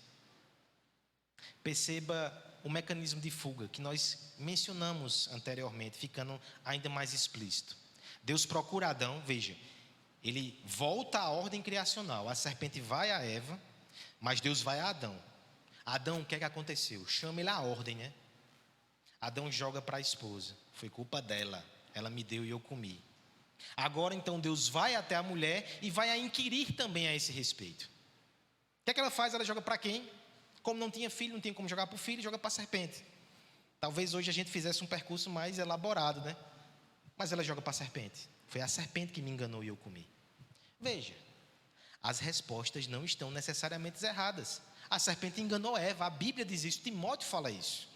S1: perceba o mecanismo de fuga que nós mencionamos anteriormente, ficando ainda mais explícito. Deus procura Adão, veja, ele volta à ordem criacional. A serpente vai a Eva, mas Deus vai a Adão. Adão, o que é que aconteceu? Chama ele à ordem, né? Adão joga para a esposa. Foi culpa dela. Ela me deu e eu comi. Agora então Deus vai até a mulher e vai a inquirir também a esse respeito. O que é que ela faz? Ela joga para quem? Como não tinha filho, não tinha como jogar para o filho, joga para a serpente. Talvez hoje a gente fizesse um percurso mais elaborado, né? Mas ela joga para a serpente. Foi a serpente que me enganou e eu comi. Veja, as respostas não estão necessariamente erradas. A serpente enganou Eva, a Bíblia diz isso, Timóteo fala isso.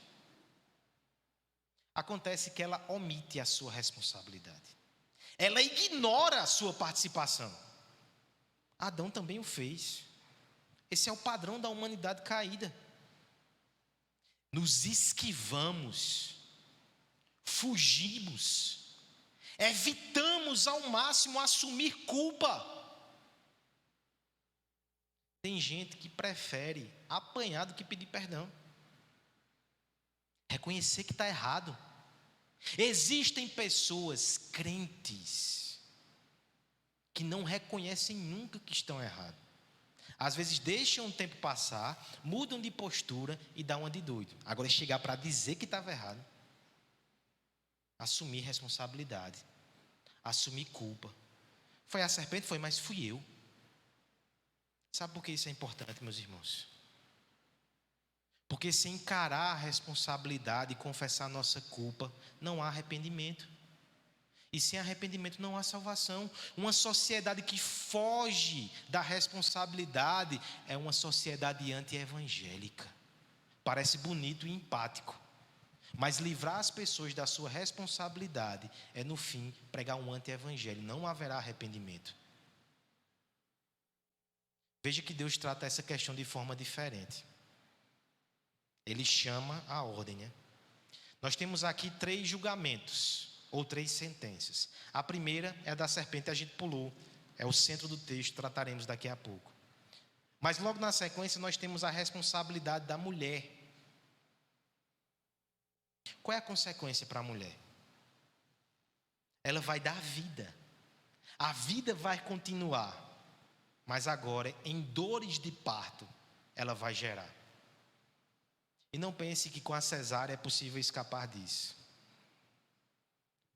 S1: Acontece que ela omite a sua responsabilidade. Ela ignora a sua participação. Adão também o fez. Esse é o padrão da humanidade caída. Nos esquivamos, fugimos, evitamos ao máximo assumir culpa. Tem gente que prefere apanhar do que pedir perdão. Reconhecer que está errado. Existem pessoas crentes que não reconhecem nunca que estão errados. Às vezes deixam um tempo passar, mudam de postura e dão uma de doido. Agora chegar para dizer que estava errado. Assumir responsabilidade. Assumir culpa. Foi a serpente? Foi, mas fui eu. Sabe por que isso é importante, meus irmãos? Porque se encarar a responsabilidade e confessar a nossa culpa, não há arrependimento. E sem arrependimento não há salvação. Uma sociedade que foge da responsabilidade é uma sociedade anti-evangélica. Parece bonito e empático. Mas livrar as pessoas da sua responsabilidade é, no fim, pregar um anti-evangelho. Não haverá arrependimento. Veja que Deus trata essa questão de forma diferente. Ele chama a ordem, né? Nós temos aqui 3 julgamentos, ou 3 sentenças. A primeira é a da serpente, a gente pulou. É o centro do texto, trataremos daqui a pouco. Mas logo na sequência nós temos a responsabilidade da mulher. Qual é a consequência para a mulher? Ela vai dar vida. A vida vai continuar. Mas agora, em dores de parto, ela vai gerar. E não pense que com a cesárea é possível escapar disso.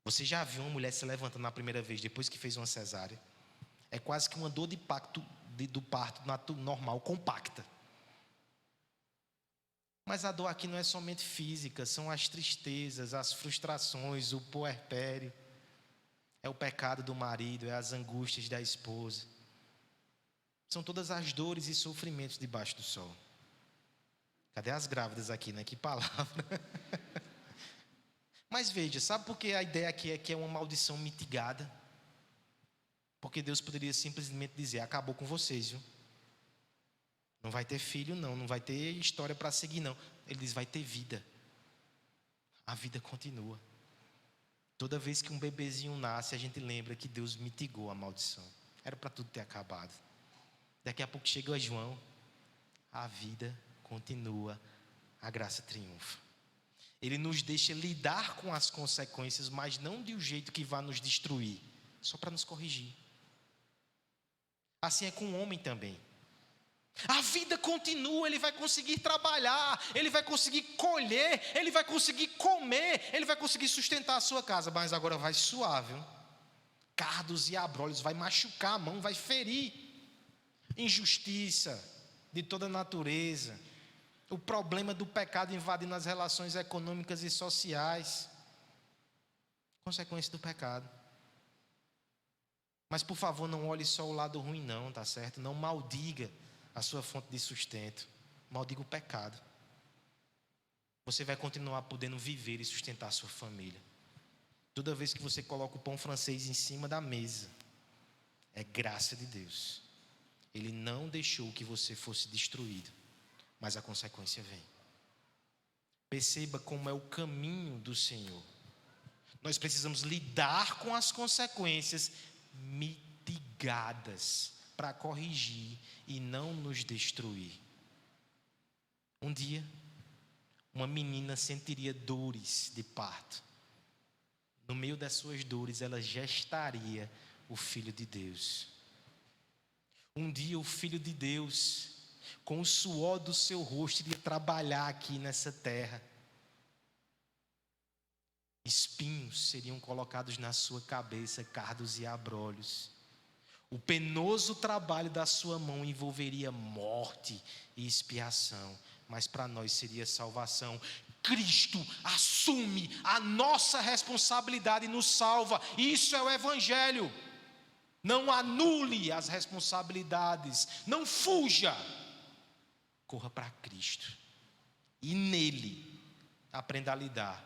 S1: Você já viu uma mulher se levantando na primeira vez depois que fez uma cesárea? É quase que uma dor de parto, do parto normal, compacta. Mas a dor aqui não é somente física, são as tristezas, as frustrações, o puerpério. É o pecado do marido, é as angústias da esposa. São todas as dores e sofrimentos debaixo do sol. Cadê as grávidas aqui, né? Que palavra. Mas veja, sabe por que a ideia aqui é que é uma maldição mitigada? Porque Deus poderia simplesmente dizer, acabou com vocês, viu? Não vai ter filho não, não vai ter história para seguir não. Ele diz, vai ter vida. A vida continua. Toda vez que um bebezinho nasce, a gente lembra que Deus mitigou a maldição. Era para tudo ter acabado. Daqui a pouco chega o João, a vida continua, a graça triunfa. Ele nos deixa lidar com as consequências, mas não de um jeito que vá nos destruir, só para nos corrigir. Assim é com o homem também. A vida continua, ele vai conseguir trabalhar, ele vai conseguir colher, ele vai conseguir comer, ele vai conseguir sustentar a sua casa, mas agora vai suar, viu? Cardos e abrolhos, vai machucar a mão, vai ferir. Injustiça de toda natureza, o problema do pecado invadindo as relações econômicas e sociais, consequência do pecado. Mas por favor, não olhe só o lado ruim não, tá certo? Não maldiga a sua fonte de sustento, maldiga o pecado. você vai continuar podendo viver e sustentar a sua família. Toda vez que você coloca o pão francês em cima da mesa, é graça de Deus. Ele não deixou que você fosse destruído, mas a consequência vem. Perceba como é o caminho do Senhor. Nós precisamos lidar com as consequências mitigadas para corrigir e não nos destruir. Um dia, uma menina sentiria dores de parto. No meio das suas dores, ela gestaria o Filho de Deus. Um dia, o Filho de Deus, com o suor do seu rosto, iria trabalhar aqui nessa terra. Espinhos seriam colocados na sua cabeça, cardos e abrolhos. O penoso trabalho da sua mão envolveria morte e expiação, mas para nós seria salvação. Cristo assume a nossa responsabilidade e nos salva. Isso é o Evangelho. Não anule as responsabilidades, não fuja. Corra para Cristo e nele aprenda a lidar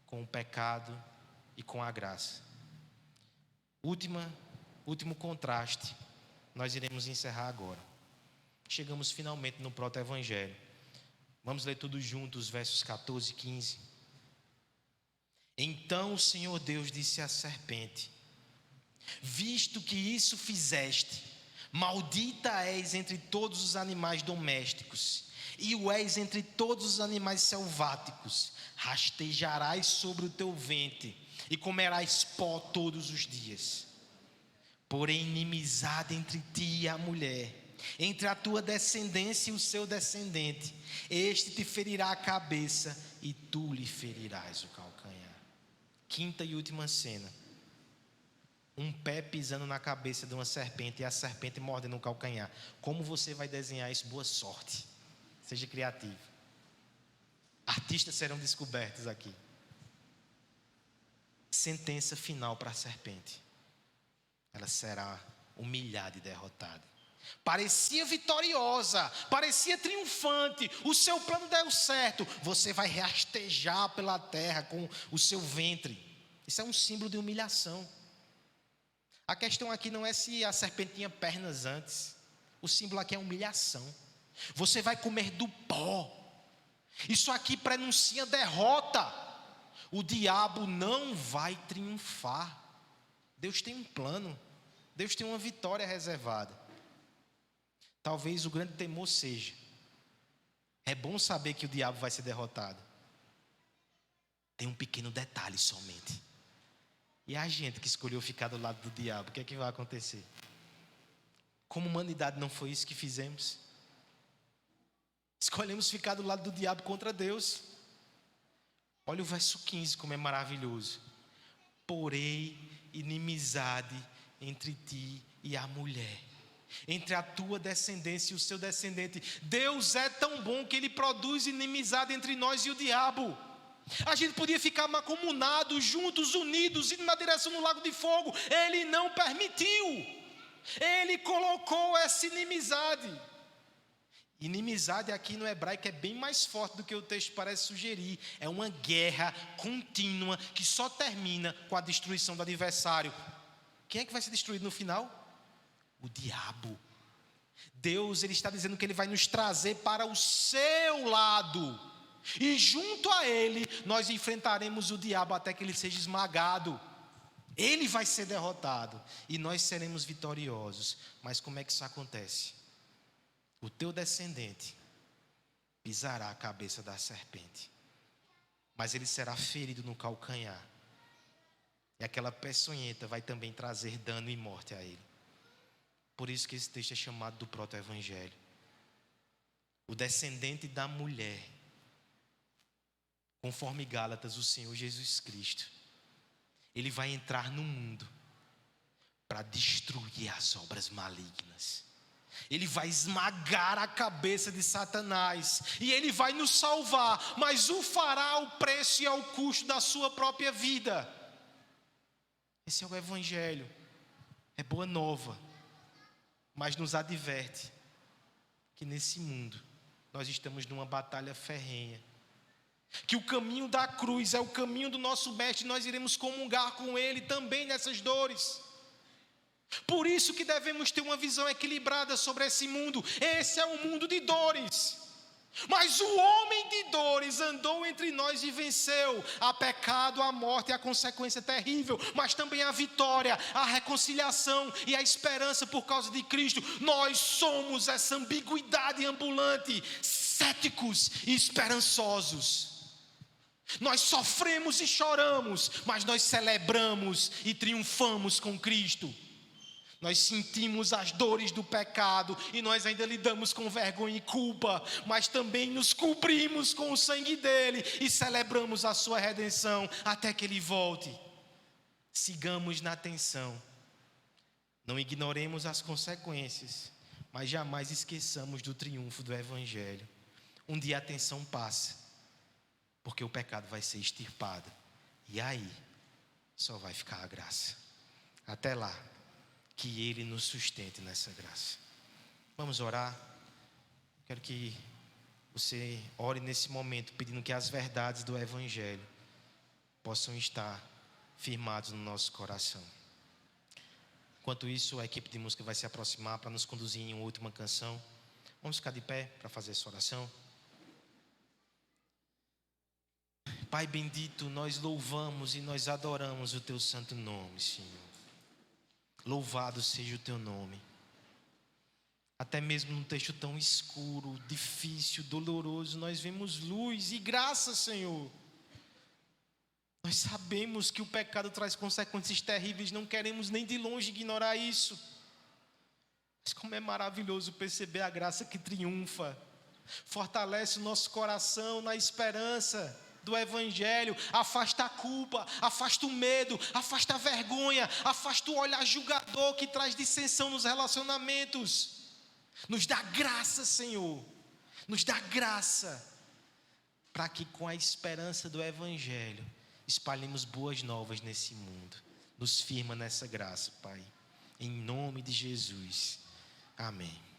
S1: com o pecado e com a graça. Último contraste, nós iremos encerrar agora. Chegamos finalmente no proto-evangelho. Vamos ler tudo juntos, versos 14 e 15. Então o Senhor Deus disse à serpente: visto que isso fizeste, maldita és entre todos os animais domésticos, e o és entre todos os animais selváticos. Rastejarás sobre o teu ventre, e comerás pó todos os dias. Porém, inimizade entre ti e a mulher, entre a tua descendência e o seu descendente. Este te ferirá a cabeça, e tu lhe ferirás o calcanhar. Quinta e última cena. Um pé pisando na cabeça de uma serpente e a serpente mordendo o calcanhar. Como você vai desenhar isso? Boa sorte. Seja criativo. Artistas serão descobertos aqui. Sentença final para a serpente. Ela será humilhada e derrotada. Parecia vitoriosa, parecia triunfante. O seu plano deu certo. Você vai rastejar pela terra com o seu ventre. Isso é um símbolo de humilhação. A questão aqui não é se a serpente tinha pernas antes. O símbolo aqui é humilhação. Você vai comer do pó. Isso aqui prenuncia derrota. O diabo não vai triunfar. Deus tem um plano. Deus tem uma vitória reservada. Talvez o grande temor seja: é bom saber que o diabo vai ser derrotado. Tem um pequeno detalhe somente. E a gente que escolheu ficar do lado do diabo, o que é que vai acontecer? Como humanidade, não foi isso que fizemos? Escolhemos ficar do lado do diabo contra Deus. Olha o verso 15, como é maravilhoso. Porém, inimizade entre ti e a mulher, entre a tua descendência e o seu descendente. Deus é tão bom que Ele produz inimizade entre nós e o diabo. A gente podia ficar mancomunados, juntos, unidos, indo na direção do lago de fogo. Ele não permitiu. Ele colocou essa inimizade. Inimizade aqui no hebraico é bem mais forte do que o texto parece sugerir. É uma guerra contínua que só termina com a destruição do adversário. Quem é que vai ser destruído no final? O diabo. Deus, Ele está dizendo que Ele vai nos trazer para o seu lado. E junto a Ele, nós enfrentaremos o diabo até que ele seja esmagado. Ele vai ser derrotado e nós seremos vitoriosos. Mas como é que isso acontece? O teu descendente pisará a cabeça da serpente, mas ele será ferido no calcanhar. E aquela peçonhenta vai também trazer dano e morte a ele. Por isso que esse texto é chamado do proto-evangelho. O descendente da mulher, conforme Gálatas, o Senhor Jesus Cristo, Ele vai entrar no mundo para destruir as obras malignas. Ele vai esmagar a cabeça de Satanás e Ele vai nos salvar, mas o fará ao preço e ao custo da sua própria vida. Esse é o Evangelho, é boa nova, mas nos adverte que nesse mundo nós estamos numa batalha ferrenha. que o caminho da cruz é o caminho do nosso mestre, nós iremos comungar com ele também nessas dores. Por isso que devemos ter uma visão equilibrada sobre esse mundo. Esse é um mundo de dores, mas o homem de dores andou entre nós e venceu a pecado, a morte e a consequência terrível, mas também a vitória, a reconciliação e a esperança por causa de Cristo. Nós somos essa ambiguidade ambulante, céticos e esperançosos. Nós sofremos e choramos, mas nós celebramos e triunfamos com Cristo. Nós sentimos as dores do pecado e nós ainda lidamos com vergonha e culpa, mas também nos cobrimos com o sangue dele e celebramos a sua redenção até que ele volte. Sigamos na tensão, não ignoremos as consequências, mas jamais esqueçamos do triunfo do Evangelho. Um dia a tensão passa, porque o pecado vai ser extirpado, e aí só vai ficar a graça. Até lá, que ele nos sustente nessa graça. Vamos orar. Quero que você ore nesse momento, pedindo que as verdades do Evangelho possam estar firmadas no nosso coração. Enquanto isso, a equipe de música vai se aproximar para nos conduzir em uma última canção. Vamos ficar de pé para fazer essa oração. Pai bendito, nós louvamos e nós adoramos o teu santo nome, Senhor. Louvado seja o teu nome. Até mesmo num texto tão escuro, difícil, doloroso, nós vemos luz e graça, Senhor. Nós sabemos que o pecado traz consequências terríveis, não queremos nem de longe ignorar isso. Mas como é maravilhoso perceber a graça que triunfa, fortalece o nosso coração na esperança do Evangelho, afasta a culpa, afasta o medo, afasta a vergonha, afasta o olhar julgador que traz dissensão nos relacionamentos. Nos dá graça, Senhor, nos dá graça, para que com a esperança do Evangelho, espalhemos boas novas nesse mundo. Nos firma nessa graça, Pai, em nome de Jesus, amém.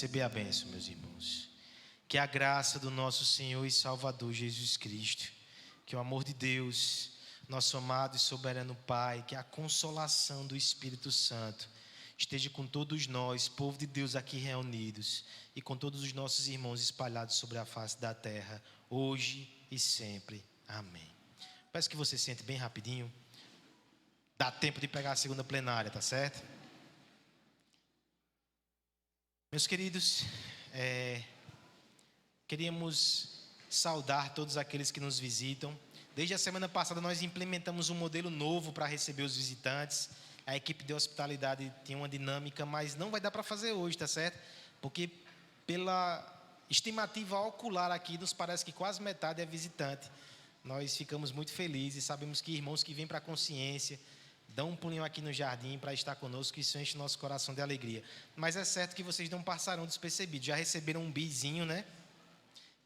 S1: receber a bênção, meus irmãos. Que a graça do nosso Senhor e Salvador Jesus Cristo, que o amor de Deus, nosso amado e soberano Pai, que a consolação do Espírito Santo esteja com todos nós, povo de Deus aqui reunidos, e com todos os nossos irmãos espalhados sobre a face da terra, hoje e sempre. Amém. Peço que você sente bem rapidinho. Dá tempo de pegar a segunda plenária, tá certo? Meus queridos, queríamos saudar todos aqueles que nos visitam. Desde a semana passada nós implementamos um modelo novo para receber os visitantes. A equipe de hospitalidade tinha uma dinâmica, mas não vai dar para fazer hoje, tá certo? Porque pela estimativa ocular aqui, nos parece que quase metade é visitante. Nós ficamos muito felizes, sabemos que irmãos que vêm para a consciência, dão um pulinho aqui no jardim para estar conosco, isso enche o nosso coração de alegria. Mas é certo que vocês não passarão despercebidos, já receberam um bizinho, né?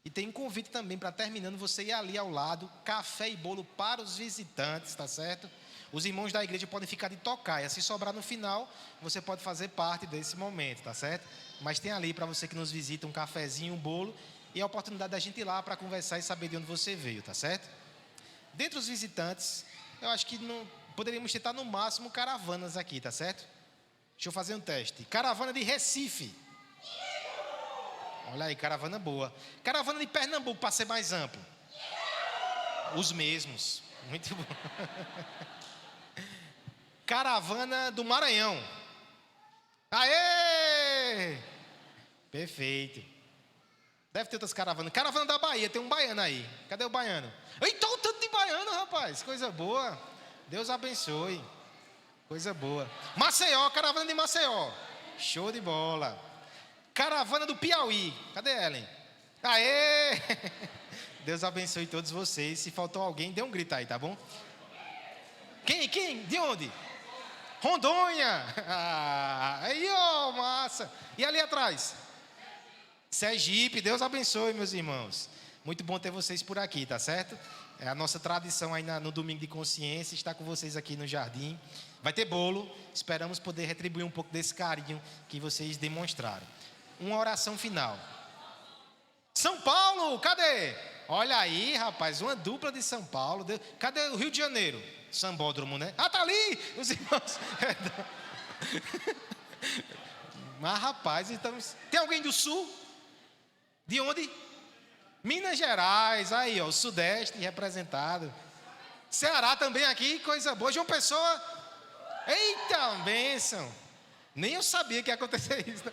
S1: E tem um convite também para, terminando, você ir ali ao lado, café e bolo para os visitantes, tá certo? Os irmãos da igreja podem ficar de tocaia, se sobrar no final, você pode fazer parte desse momento, tá certo? Mas tem ali para você que nos visita um cafezinho, um bolo e a oportunidade da gente ir lá para conversar e saber de onde você veio, tá certo? Dentre os visitantes, eu acho que não poderíamos tentar no máximo caravanas aqui, tá certo? Deixa eu fazer um teste. Caravana de Recife. Olha aí, caravana boa. Caravana de Pernambuco, para ser mais amplo. Os mesmos. Muito bom. Caravana do Maranhão. Aê! Perfeito. Deve ter outras caravanas. Caravana da Bahia, tem um baiano aí. Cadê o baiano? Eita, o tanto de baiano, rapaz. Coisa boa. Deus abençoe. Coisa boa. Maceió, caravana de Maceió. Show de bola. Caravana do Piauí. Cadê Ellen? Aê! Deus abençoe todos vocês. Se faltou alguém, dê um grito aí, tá bom? Quem? De onde? Rondônia. Aí, ó, massa. E ali atrás? Sergipe. Deus abençoe, meus irmãos. Muito bom ter vocês por aqui, tá certo? É a nossa tradição aí no domingo de consciência, estar com vocês aqui no jardim. Vai ter bolo. Esperamos poder retribuir um pouco desse carinho que vocês demonstraram. Uma oração final. São Paulo, cadê? Olha aí, rapaz, uma dupla de São Paulo. Cadê o Rio de Janeiro? Sambódromo, né? Ah, tá ali! Os irmãos. Mas, rapaz, então. Tem alguém do Sul? De onde? Minas Gerais, aí, ó, o Sudeste representado. Ceará também aqui, coisa boa. João Pessoa. Eita, bênção. Nem eu sabia que ia acontecer isso.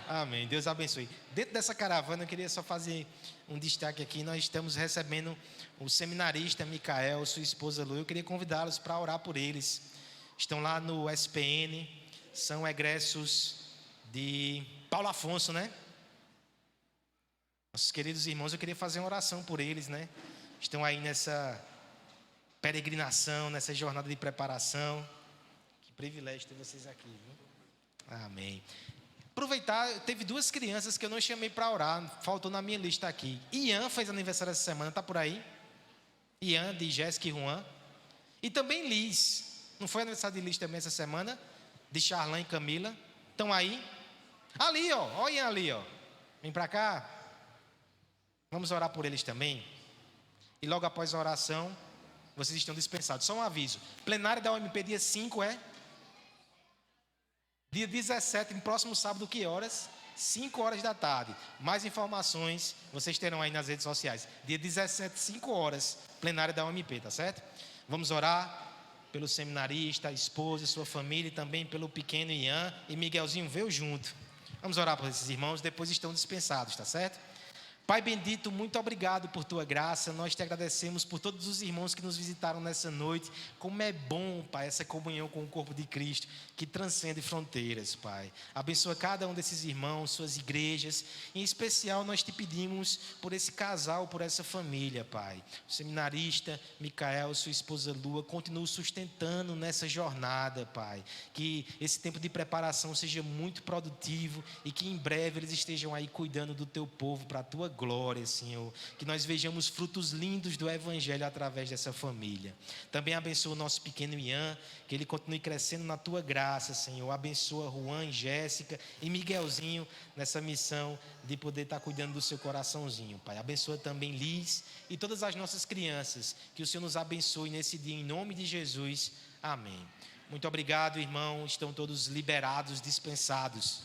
S1: Amém, Deus abençoe. Dentro dessa caravana, eu queria só fazer um destaque aqui. Nós estamos recebendo o seminarista Micael, sua esposa Lu. Eu queria convidá-los para orar por eles. Estão lá no SPN, são egressos de Paulo Afonso, né? Nossos queridos irmãos, eu queria fazer uma oração por eles, né? Estão aí nessa peregrinação, nessa jornada de preparação. Que privilégio ter vocês aqui, viu? Amém. Aproveitar, teve duas crianças que eu não chamei para orar, faltou na minha lista aqui. Ian fez aniversário essa semana, tá por aí? Ian, de Jéssica e Juan. E também Liz. Não foi aniversário de Liz também essa semana? De Charlan e Camila. Estão aí? Ali, ó. Ó Ian ali, ó. Vem para cá. Vamos orar por eles também. E logo após a oração, vocês estão dispensados. Só um aviso. Plenária da UMP dia 5 é? Dia 17, no próximo sábado, que horas? 5 horas da tarde. Mais informações vocês terão aí nas redes sociais. Dia 17, 5 horas, plenária da UMP, tá certo? Vamos orar pelo seminarista, a esposa, sua família e também pelo pequeno Ian e Miguelzinho veio junto. Vamos orar por esses irmãos, depois estão dispensados, tá certo? Pai bendito, muito obrigado por tua graça. Nós te agradecemos por todos os irmãos que nos visitaram nessa noite. Como é bom, Pai, essa comunhão com o corpo de Cristo que transcende fronteiras, Pai. Abençoa cada um desses irmãos, suas igrejas. Em especial, nós te pedimos por esse casal, por essa família, Pai. O seminarista Micael, sua esposa Lua, continue sustentando nessa jornada, Pai. Que esse tempo de preparação seja muito produtivo e que em breve eles estejam aí cuidando do teu povo para a tua glória, Senhor. Que nós vejamos frutos lindos do Evangelho através dessa família. Também abençoa o nosso pequeno Ian, que ele continue crescendo na tua graça, Senhor. Abençoa Juan, Jéssica e Miguelzinho nessa missão de poder estar cuidando do seu coraçãozinho, Pai. Abençoa também Liz e todas as nossas crianças. Que o Senhor nos abençoe nesse dia, em nome de Jesus. Amém. Muito obrigado, irmão. Estão todos liberados, dispensados.